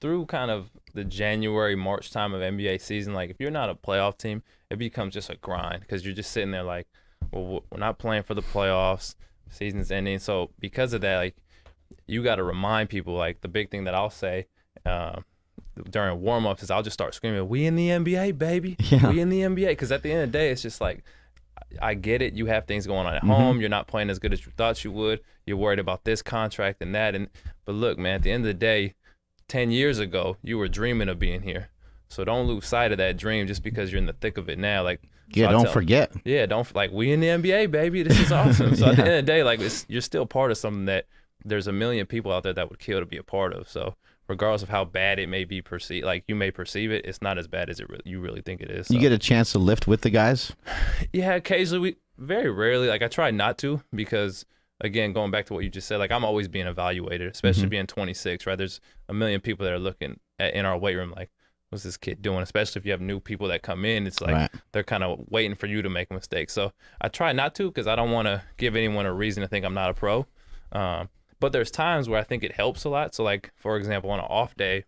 through kind of the January, March time of NBA season, like if you're not a playoff team, it becomes just a grind because you're just sitting there like, well, we're not playing for the playoffs, season's ending. So because of that, like you got to remind people, like the big thing that I'll say during warm-ups is I'll just start screaming, we in the NBA, baby. Yeah. We in the NBA. Because at the end of the day, it's just like, I get it. You have things going on at home. You're not playing as good as you thought you would. You're worried about this contract and that. But look, man, at the end of the day, 10 years ago, you were dreaming of being here. So don't lose sight of that dream just because you're in the thick of it now. Like, yeah, so don't forget. Yeah, we in the NBA, baby. This is awesome. So at the end of the day, like you're still part of something that there's a million people out there that would kill to be a part of. So regardless of how bad it may be perceived, like you may perceive it, it's not as bad as you really think it is. So. You get a chance to lift with the guys? Yeah, occasionally. Very rarely. Like I try not to because, again, going back to what you just said, like I'm always being evaluated, especially being 26, right? There's a million people that are looking in our weight room like, what's this kid doing? Especially if you have new people that come in, it's like they're kind of waiting for you to make a mistake. So I try not to because I don't want to give anyone a reason to think I'm not a pro. But there's times where I think it helps a lot. So like, for example, on an off day,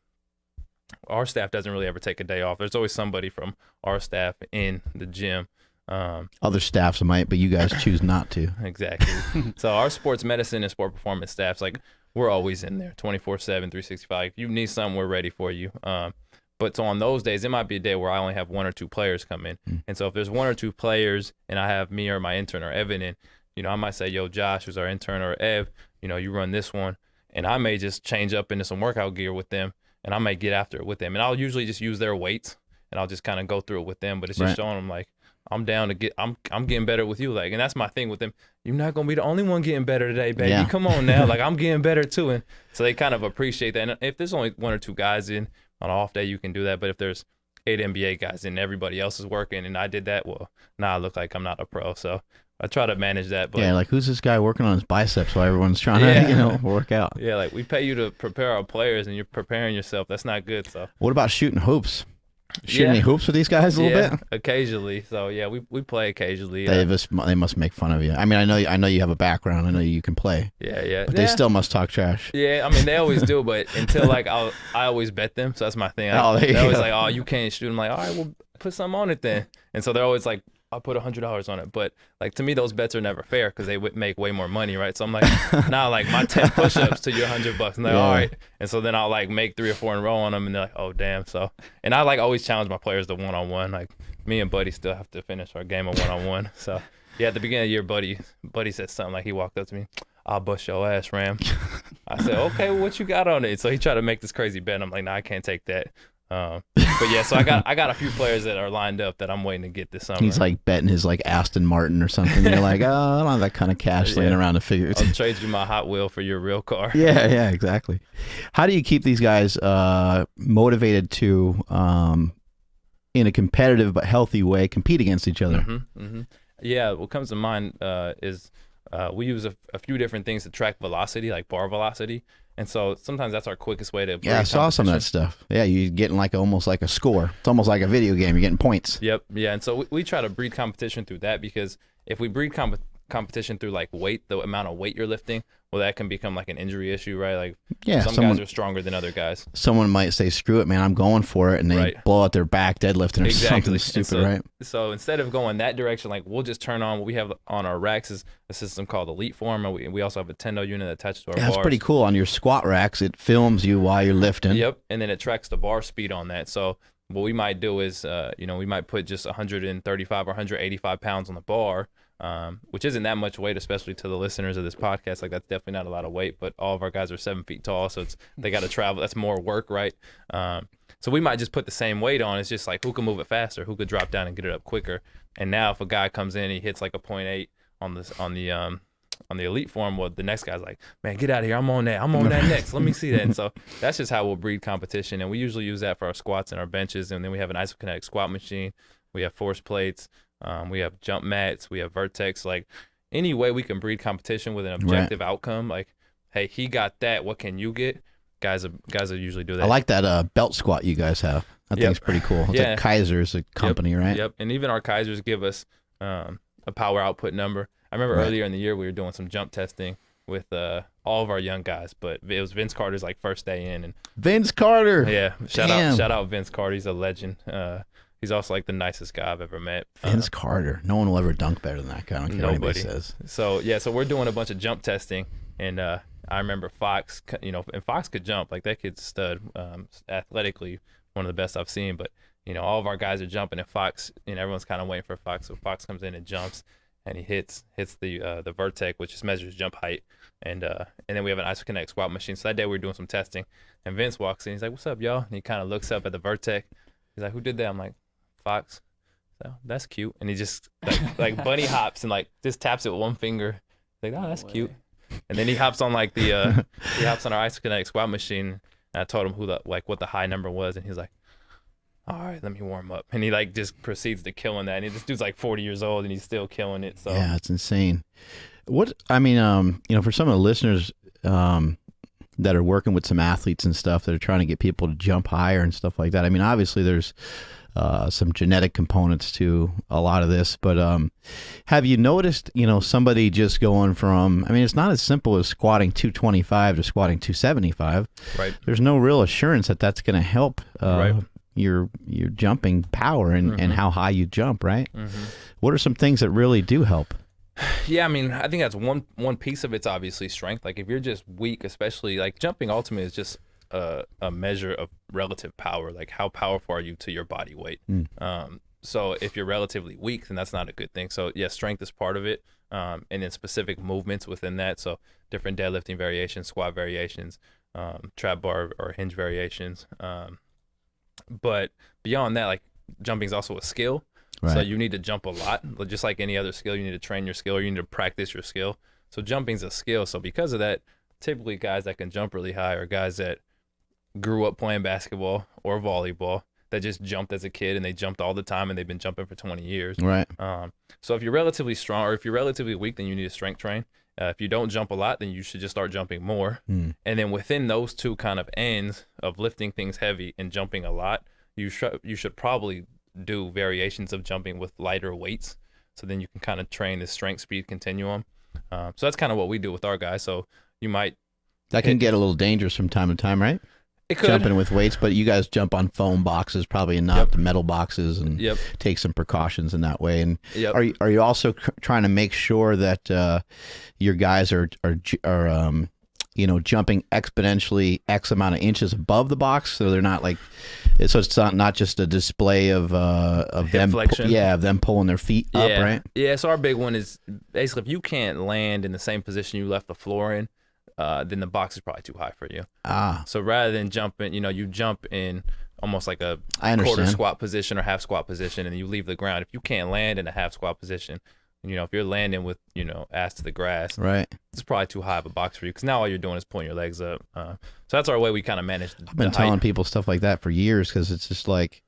our staff doesn't really ever take a day off. There's always somebody from our staff in the gym. Other staffs might, but you guys choose not to. Exactly. So our sports medicine and sport performance staffs, like we're always in there 24/7, 365. If you need something, we're ready for you. But so on those days, it might be a day where I only have one or two players come in. And so if there's one or two players and I have me or my intern or Evan in, I might say, yo, Josh, who's our intern, or Ev, you run this one. And I may just change up into some workout gear with them and I may get after it with them. And I'll usually just use their weights and I'll just kind of go through it with them. But it's just showing them like, I'm down to I'm getting better with you. Like, and that's my thing with them. You're not going to be the only one getting better today, baby. Yeah. Come on now. Like, I'm getting better too. And so they kind of appreciate that. And if there's only one or two guys in on an off day, you can do that. But if there's 8 NBA guys and everybody else is working and I did that, well, now I look like I'm not a pro. So I try to manage that. But yeah, like who's this guy working on his biceps while everyone's trying to, work out? Yeah, like we pay you to prepare our players and you're preparing yourself. That's not good. So what about shooting hoops? Shoot any hoops with these guys a little bit? Occasionally. So yeah, we play occasionally. They must make fun of you. I mean, I know you have a background. I know you can play. Yeah. But they still must talk trash. Yeah, I mean they always do, but until like I always bet them. So that's my thing. They're always like, oh, you can't shoot. I'm like, all right, well, put something on it then. And so they're always like, I'll put $100 on it. But like to me, those bets are never fair because they would make way more money, right? So I'm like, nah, like my 10 push-ups to your $100. I'm like, all right. And so then I'll like make 3 or 4 in a row on them, and they're like, oh damn. So and I like always challenge my players to one-on-one. Like me and Buddy still have to finish our game of one-on-one. So yeah, at the beginning of the year, Buddy said something like he walked up to me, I'll bust your ass, Ram. I said, okay, well, what you got on it? So he tried to make this crazy bet. I'm like, nah, I can't take that. But yeah, so I got a few players that are lined up that I'm waiting to get this summer. He's like betting his like Aston Martin or something. You're like, oh, I don't have that kind of cash laying around to figure it. I'll trade you my Hot Wheel for your real car. Yeah, exactly. How do you keep these guys motivated to, in a competitive but healthy way, compete against each other? Yeah, what comes to mind is we use a few different things to track velocity, like bar velocity. And so sometimes that's our quickest way to breed I saw some of that stuff. Yeah, you're getting like almost like a score. It's almost like a video game. You're getting points. Yep. Yeah, and so we try to breed competition through that because if we breed competition through like weight, the amount of weight you're lifting, well, that can become like an injury issue, right? Like some guys are stronger than other guys. Someone might say, screw it, man, I'm going for it. And they blow out their back deadlifting or something stupid, right? So instead of going that direction, like we'll just turn on what we have on our racks is a system called Elite Form. And we also have a Tendo unit attached to our bars. That's pretty cool. On your squat racks, it films you while you're lifting. Yep. And then it tracks the bar speed on that. So what we might do is, we might put just 135 or 185 pounds on the bar, which isn't that much weight, especially to the listeners of this podcast. Like, that's definitely not a lot of weight, but all of our guys are 7 feet tall, so they got to travel. That's more work, right? So we might just put the same weight on. It's just like, who can move it faster? Who could drop down and get it up quicker? And now if a guy comes in, he hits like a 0.8 on the elite form, well, the next guy's like, man, get out of here. I'm on that next. Let me see that. And so that's just how we'll breed competition. And we usually use that for our squats and our benches. And then we have an isokinetic squat machine. We have force plates. We have jump mats. We have vertex. Like, any way we can breed competition with an objective outcome. Like, hey, he got that. What can you get? Guys will usually do that. I like that belt squat you guys have. I think it's pretty cool. It's like Kaiser's a company, right? Yep. And even our Kaisers give us a power output number. I remember earlier in the year we were doing some jump testing with all of our young guys, but it was Vince Carter's like first day in. And Vince Carter. Yeah. Shout out Vince Carter. He's a legend. He's also like the nicest guy I've ever met. Vince Carter. No one will ever dunk better than that guy. I don't care what anybody says. So we're doing a bunch of jump testing, and I remember Fox, and Fox could jump. Like, that kid's stud, athletically one of the best I've seen. But, all of our guys are jumping, and Fox, everyone's kind of waiting for Fox. So Fox comes in and jumps, and he hits the vertex, which just measures jump height. And then we have an isokinetic squat machine. So that day we were doing some testing, and Vince walks in. He's like, "What's up, y'all?" And he kind of looks up at the vertex. He's like, "Who did that?" I'm like, "Fox." So that's cute. And he just like bunny hops and like just taps it with one finger. Like, "Oh, that's cute." And then he hops on like he hops on our isokinetic squat machine. And I told him what the high number was, and he's like, "All right, let me warm up." And he like just proceeds to killing that. And this dude's like 40 years old, and he's still killing it. So yeah, it's insane. For some of the listeners that are working with some athletes and stuff that are trying to get people to jump higher and stuff like that. I mean, obviously there's some genetic components to a lot of this, but have you noticed, somebody just going from, it's not as simple as squatting 225 to squatting 275. Right. There's no real assurance that that's going to help your jumping power and how high you jump, right? Mm-hmm. What are some things that really do help? Yeah, I think that's one piece of it's obviously strength. Like, if you're just weak, especially like jumping ultimately is just a measure of relative power. Like, how powerful are you to your body weight? So if you're relatively weak, then that's not a good thing. So yes, strength is part of it, and then specific movements within that. So different deadlifting variations, squat variations, trap bar or hinge variations. But beyond that, like, jumping is also a skill. Right. So you need to jump a lot. Just like any other skill, you need to train your skill, or you need to practice your skill. So jumping's a skill. So because of that, typically guys that can jump really high are guys that grew up playing basketball or volleyball, that just jumped as a kid and they jumped all the time and they've been jumping for 20 years. Right. So if you're relatively strong, or if you're relatively weak, then you need to strength train. If you don't jump a lot, then you should just start jumping more. And then within those two kind of ends of lifting things heavy and jumping a lot, you should probably do variations of jumping with lighter weights. So then you can kind of train the strength speed continuum. So that's kind of what we do with our guys. So you might... That can get a little dangerous from time to time, right? It could. Jumping with weights, but you guys jump on foam boxes, probably not the metal boxes, and take some precautions in that way. And are you also trying to make sure that your guys are jumping exponentially X amount of inches above the box, so they're not like, so it's not just a display of them flexion. Of them pulling their feet up, right? Yeah. So our big one is basically, if you can't land in the same position you left the floor in, then the box is probably too high for you. So rather than jumping, you jump in almost like a quarter squat position or half squat position, and you leave the ground. If you can't land in a half squat position, if you're landing with, ass to the grass, right, it's probably too high of a box for you, because now all you're doing is pulling your legs up. So that's our way we kind of manage I've been telling people stuff like that for years, because it's just like,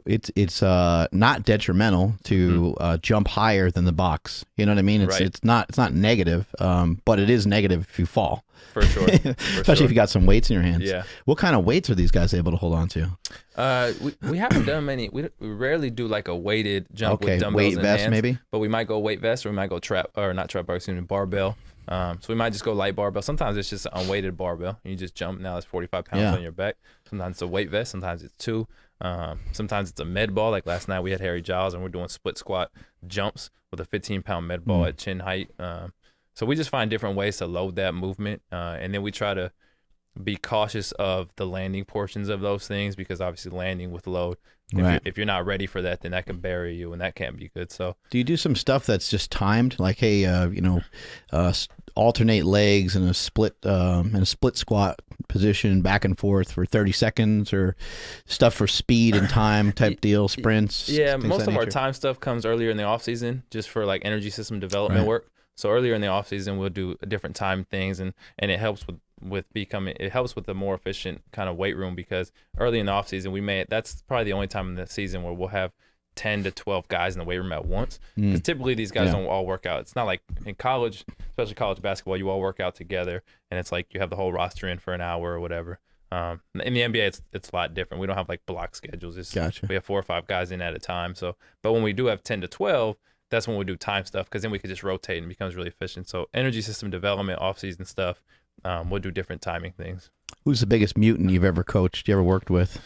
it's not detrimental to jump higher than the box. You know what I mean? It's not negative, but it is negative if you fall. For sure. Especially if you got some weights in your hands. Yeah. What kind of weights are these guys able to hold on to? We haven't done many. We rarely do like a weighted jump with dumbbells weight in vest hands, maybe? But we might go weight vest, or we might go barbell. So we might just go light barbell. Sometimes it's just an unweighted barbell. You just jump. Now it's 45 pounds on your back. Sometimes it's a weight vest. Sometimes it's 2. Sometimes it's a med ball. Like last night we had Harry Giles, and we're doing split squat jumps with a 15-pound med ball at chin height. So we just find different ways to load that movement, and then we try to be cautious of the landing portions of those things, because obviously landing with load, if you're not ready for that, then that can bury you, and that can't be good. So do you do some stuff that's just timed, like, hey, alternate legs in a split squat position back and forth for 30 seconds, or stuff for speed and time type deal, sprints? Yeah, most of our time stuff comes earlier in the off season, just for like energy system development work. So earlier in the off season, we'll do different time things, and it helps with the more efficient kind of weight room, because early in the off season, that's probably the only time in the season where we'll have 10 to 12 guys in the weight room at once, because typically these guys don't all work out. It's not like in college, especially college basketball, you all work out together, and it's like you have the whole roster in for an hour or whatever. In the NBA, it's a lot different. We don't have like block schedules. Gotcha. We have 4 or 5 guys in at a time. So, but when we do have 10 to 12, that's when we do time stuff, because then we could just rotate and it becomes really efficient. So energy system development, off-season stuff, we'll do different timing things. Who's the biggest mutant you've ever coached, you ever worked with?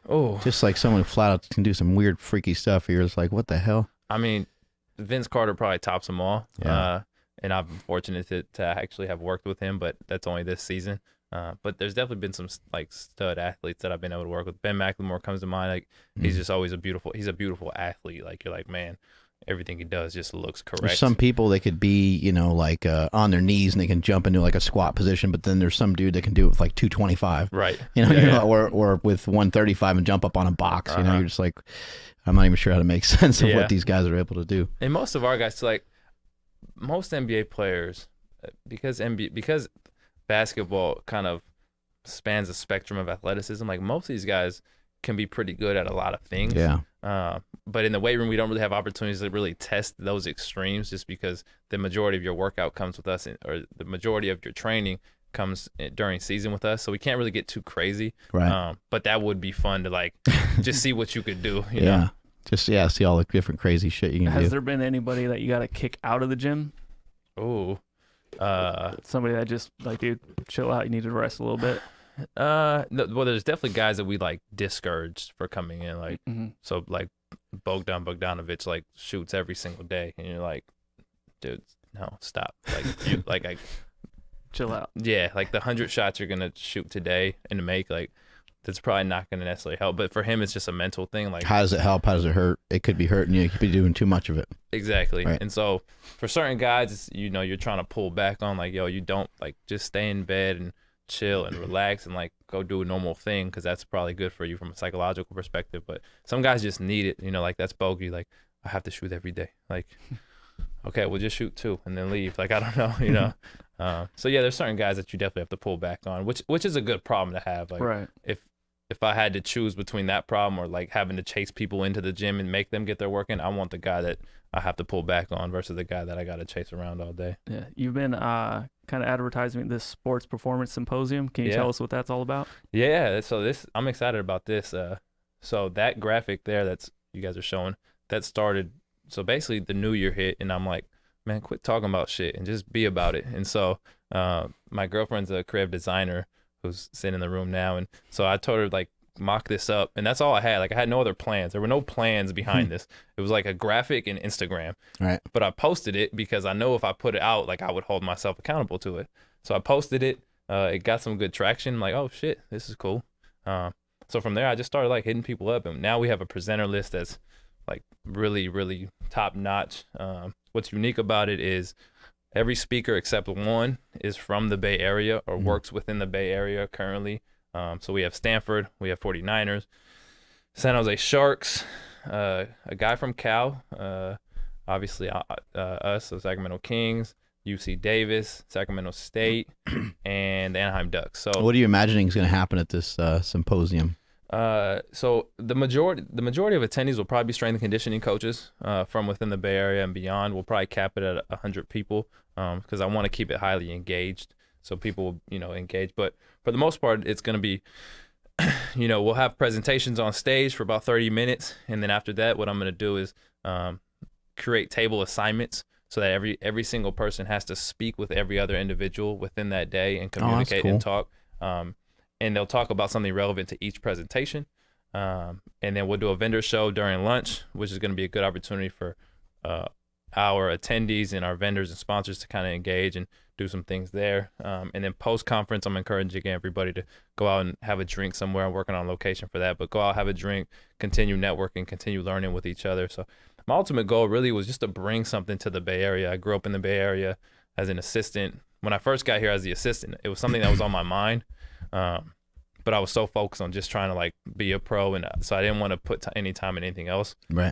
Oh, just like someone flat out can do some weird, freaky stuff. You're just like, what the hell? I mean, Vince Carter probably tops them all. Yeah. And I've been fortunate to actually have worked with him, but that's only this season. But there's definitely been some like stud athletes that I've been able to work with. Ben McLemore comes to mind. Like he's just always he's a beautiful athlete. Like you're like, man, everything he does just looks correct. There's some people, they could be, like on their knees and they can jump into like a squat position, but then there's some dude that can do it with like 225. Right. Or with 135 and jump up on a box. You're just like, I'm not even sure how to make sense of what these guys are able to do. And most of our guys, like most NBA players, because basketball kind of spans a spectrum of athleticism, like most of these guys can be pretty good at a lot of things. Yeah. But in the weight room, we don't really have opportunities to really test those extremes, just because the majority of your workout comes with us, or the majority of your training comes during season with us. So we can't really get too crazy. Right. But that would be fun to like just see what you could do. You yeah. know? Just, see all the different crazy shit you can do. Has there been anybody that you got to kick out of the gym? Oh. Somebody that just like, dude, chill out. You need to rest a little bit. No, well, there's definitely guys that we like discouraged for coming in, like so like Bogdanovich like shoots every single day, and you're like, dude, no, stop, like chill out. Yeah, like the 100 shots you're gonna shoot today and make, like that's probably not gonna necessarily help. But for him, it's just a mental thing. Like, how does it help? How does it hurt? It could be hurting you. You could be doing too much of it. Exactly. Right. And so for certain guys, it's, you're trying to pull back on, like, yo, you don't like just stay in bed and chill and relax and like go do a normal thing, because that's probably good for you from a psychological perspective. But some guys just need it, like that's Bogey, like I have to shoot every day, like okay, we'll just shoot 2 and then leave, like I don't know, so yeah, there's certain guys that you definitely have to pull back on, which is a good problem to have. Like, right. If I had to choose between that problem or like having to chase people into the gym and make them get their work in, I want the guy that I have to pull back on versus the guy that I got to chase around all day. Yeah, you've been kind of advertising this sports performance symposium. Can you tell us what that's all about? Yeah, so I'm excited about this. So that graphic there that's you guys are showing, that started, so basically the new year hit and I'm like, man, quit talking about shit and just be about it. And so my girlfriend's a creative designer who's sitting in the room now, and so I told her, like, mock this up, and that's all I had. Like, I had no other plans. There were no plans behind this. It was like a graphic and Instagram. Right. But I posted it because I know if I put it out, like, I would hold myself accountable to it. So I posted it. It got some good traction. I'm like, oh shit, this is cool. So from there, I just started like hitting people up, and now we have a presenter list that's like really, really top notch. What's unique about it is every speaker except one is from the Bay Area or works within the Bay Area currently. So we have Stanford, we have 49ers, San Jose Sharks, a guy from Cal, obviously us, so Sacramento Kings, UC Davis, Sacramento State, and the Anaheim Ducks. So what are you imagining is going to happen at this symposium? So the majority of attendees will probably be strength and conditioning coaches from within the Bay Area and beyond. We'll probably cap it at 100 people because I want to keep it highly engaged, so people will, engage. But for the most part, it's going to be, we'll have presentations on stage for about 30 minutes, and then after that, what I'm going to do is create table assignments so that every single person has to speak with every other individual within that day and communicate and talk. And they'll talk about something relevant to each presentation. And then we'll do a vendor show during lunch, which is going to be a good opportunity for our attendees and our vendors and sponsors to kind of engage and do some things there. And then post-conference, I'm encouraging everybody to go out and have a drink somewhere. I'm working on location for that, but go out, have a drink, continue networking, continue learning with each other. So my ultimate goal really was just to bring something to the Bay Area. I grew up in the Bay Area as an assistant. When I first got here as the assistant, it was something that was on my mind. But I was so focused on just trying to like be a pro, and so I didn't want to put any time in anything else. Right.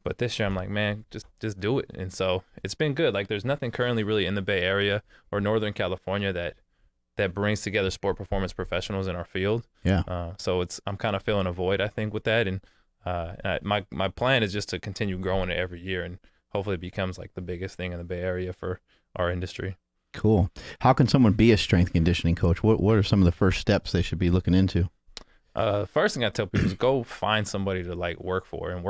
But this year I'm like, man, just do it. And so it's been good. Like there's nothing currently really in the Bay Area or Northern California that brings together sport performance professionals in our field. Yeah. So I'm kind of filling a void, I think, with that. And my plan is just to continue growing it every year, and hopefully it becomes like the biggest thing in the Bay Area for our industry. Cool. How can someone be a strength conditioning coach? What are some of the first steps they should be looking into? First thing I tell people is go find somebody to like work for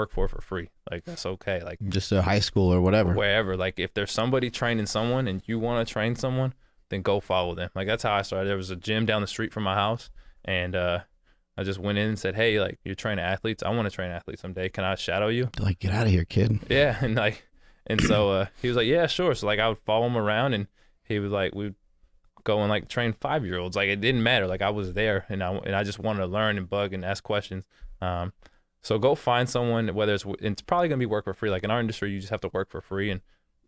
free. Like that's okay. Like just a high school or whatever. Wherever. Like if there's somebody training someone and you want to train someone, then go follow them. Like that's how I started. There was a gym down the street from my house, and I just went in and said, hey, like you're training athletes. I want to train athletes someday. Can I shadow you? Like, get out of here, kid. Yeah. And so he was like, yeah, sure. So like I would follow him around, and he was like, we'd go and like train 5-year-olds. Like it didn't matter. Like I was there, and I just wanted to learn and bug and ask questions. So go find someone, whether it's probably gonna be work for free. Like in our industry, you just have to work for free, and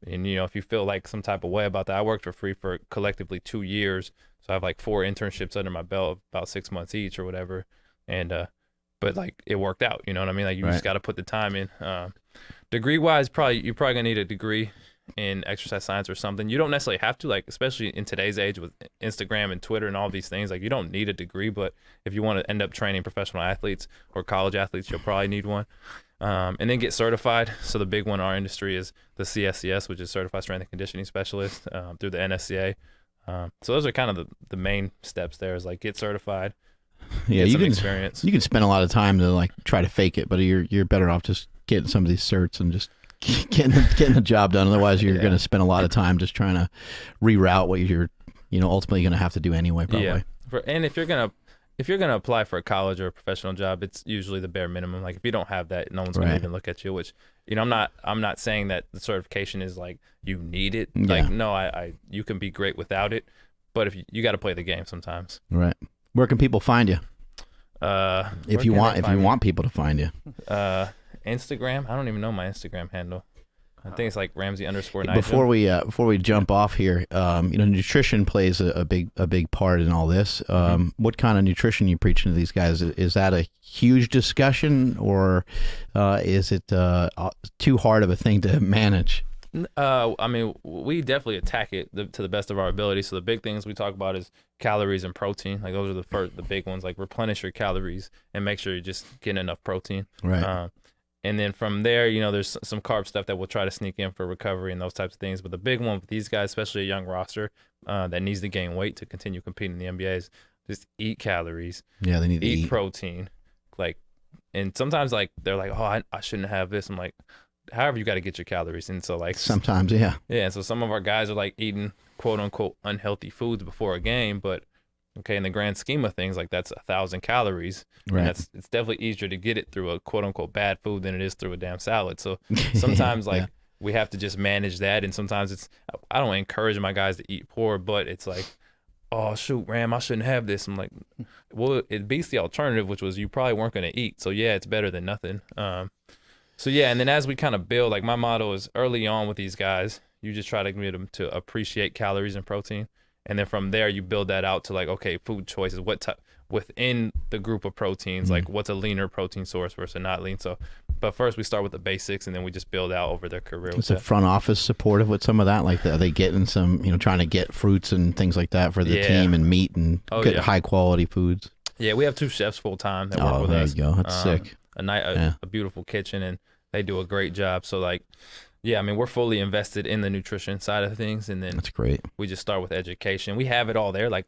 you know, if you feel like some type of way about that, I worked for free for collectively 2 years. So I have like 4 internships under my belt, about 6 months each or whatever. And but like it worked out. You know what I mean? Like you just got to put the time in. Degree wise, you're probably gonna need a degree in exercise science or something. You don't necessarily have to, like, especially in today's age with Instagram and Twitter and all these things, like you don't need a degree, but if you want to end up training professional athletes or college athletes, you'll probably need one. And then get certified. So the big one in our industry is the CSCS, which is Certified Strength and Conditioning Specialist, through the NSCA. So those are kind of the main steps there, is like get certified. Yeah, get some experience. You can spend a lot of time to like try to fake it, but you're better off just getting some of these certs and just getting the job done. Otherwise, you're going to spend a lot of time just trying to reroute what you're, ultimately going to have to do anyway. Probably. Yeah. And if you're gonna apply for a college or a professional job, it's usually the bare minimum. Like if you don't have that, no one's gonna even look at you. Which, I'm not saying that the certification is like you need it. Yeah. Like no, you can be great without it, but if you got to play the game sometimes. Right. Where can people find you? If you want people to find you. Instagram. I don't even know my Instagram handle. I think it's like Ramsey_Nijen. Before we jump off here, nutrition plays a big part in all this. What kind of nutrition are you preaching to these guys? Is that a huge discussion, or is it too hard of a thing to manage? I mean, we definitely attack it to the best of our ability. So the big things we talk about is calories and protein. Like those are the big ones. Like replenish your calories and make sure you're just getting enough protein. Right. And then from there, there's some carb stuff that we'll try to sneak in for recovery and those types of things. But the big one with these guys, especially a young roster that needs to gain weight to continue competing in the NBA, is just eat calories. Yeah, they need to eat protein. Like, and sometimes like they're like, oh, I shouldn't have this. I'm like, however you got to get your calories. And so like sometimes, yeah. Yeah, and so some of our guys are like eating quote unquote unhealthy foods before a game, but okay, in the grand scheme of things, like that's 1,000 calories. Right. And it's definitely easier to get it through a quote unquote bad food than it is through a damn salad. So sometimes we have to just manage that. And sometimes I don't encourage my guys to eat poor, but it's like, oh shoot, Ram, I shouldn't have this. I'm like, well, it beats the alternative, which was you probably weren't going to eat. So yeah, it's better than nothing. So yeah, and then as we kind of build, like my motto is early on with these guys, you just try to get them to appreciate calories and protein. And then from there, you build that out to like, okay, food choices, what type within the group of proteins, like what's a leaner protein source versus not lean. So, but first we start with the basics, and then we just build out over their career. Is the front office supportive with some of that? Like, are they getting some, trying to get fruits and things like that for the team, and meat and good high quality foods? Yeah, we have 2 chefs full time that work with us. There you go. That's sick. A beautiful kitchen, and they do a great job. So like, yeah, I mean, we're fully invested in the nutrition side of things, and then that's great. We just start with education. We have it all there. Like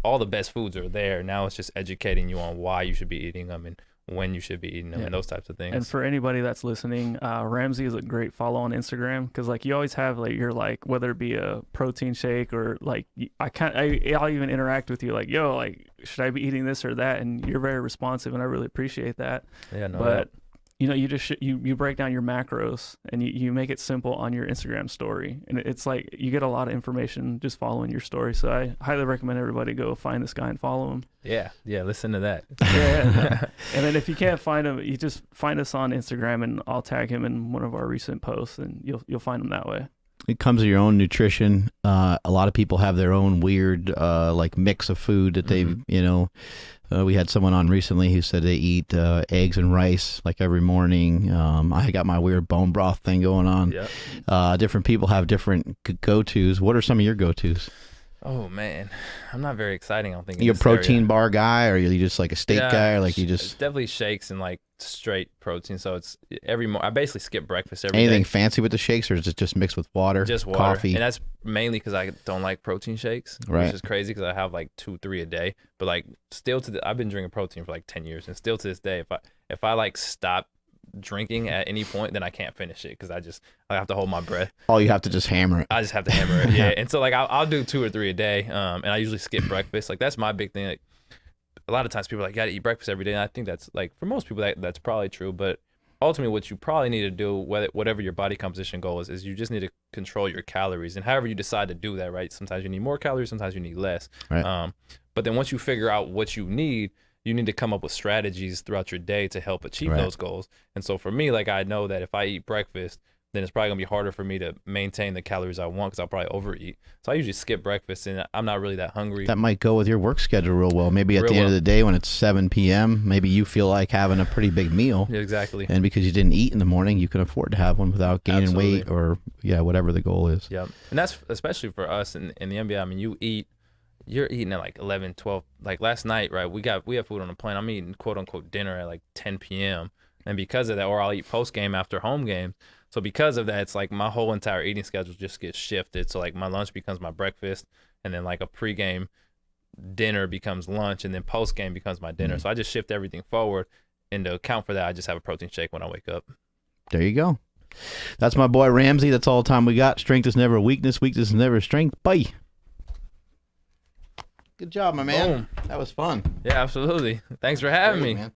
all the best foods are there. Now it's just educating you on why you should be eating them and when you should be eating them and those types of things. And for anybody that's listening, Ramsey is a great follow on Instagram, because like you always have like your like, whether it be a protein shake or like I'll even interact with you like, yo, like should I be eating this or that, and you're very responsive, and I really appreciate that. Yeah, no. But you just you break down your macros and you make it simple on your Instagram story, and it's like you get a lot of information just following your story. So I highly recommend everybody go find this guy and follow him. Yeah, listen to that. Yeah. And then if you can't find him, you just find us on Instagram, and I'll tag him in one of our recent posts, and you'll find him that way. It comes with your own nutrition. A lot of people have their own weird like mix of food that they, we had someone on recently who said they eat eggs and rice like every morning. I got my weird bone broth thing going on. Yep. Different people have different go-tos. What are some of your go-tos? Oh man, I'm not very exciting. I don't think. You a protein bar guy, or are you just like a steak guy, or like you just it's definitely shakes and like straight protein. So it's I basically skip breakfast every anything day. fancy with the shakes, or is it just mixed with water? Just water, coffee, and that's mainly because I don't like protein shakes, right? Which is crazy because I have like 2-3 a day. But like still I've been drinking protein for like 10 years, and still to this day, if I like stop drinking at any point, then I can't finish it because I have to hold my breath. Oh, you have to just hammer it. I just have to hammer it. Yeah. And so like I'll do 2 or 3 a day, and I usually skip breakfast. Like that's my big thing. Like a lot of times people are like, you gotta eat breakfast every day, and I think that's like for most people that's probably true, but ultimately what you probably need to do, whatever your body composition goal is you just need to control your calories, and however you decide to do that, right? Sometimes you need more calories, sometimes you need less, right. But then once you figure out what you need to come up with strategies throughout your day to help achieve those goals. And so for me, like I know that if I eat breakfast, then it's probably gonna be harder for me to maintain the calories I want because I'll probably overeat. So I usually skip breakfast, and I'm not really that hungry. That might go with your work schedule real well. Maybe at the end of the day when it's 7 p.m., maybe you feel like having a pretty big meal. Yeah, exactly. And because you didn't eat in the morning, you can afford to have one without gaining weight or whatever the goal is. Yep. And that's especially for us in the NBA. I mean, you're eating at like 11, 12. Like last night, right? We have food on the plane. I'm eating quote unquote dinner at like 10 p.m. And because of that, or I'll eat post game after home game. So because of that, it's like my whole entire eating schedule just gets shifted. So like my lunch becomes my breakfast, and then like a pregame dinner becomes lunch, and then post game becomes my dinner. So I just shift everything forward. And to account for that, I just have a protein shake when I wake up. There you go. That's my boy Ramsey. That's all the time we got. Strength is never a weakness. Weakness is never a strength. Bye. Good job, my man. Boom. That was fun. Yeah, absolutely. Thanks for having me. Man.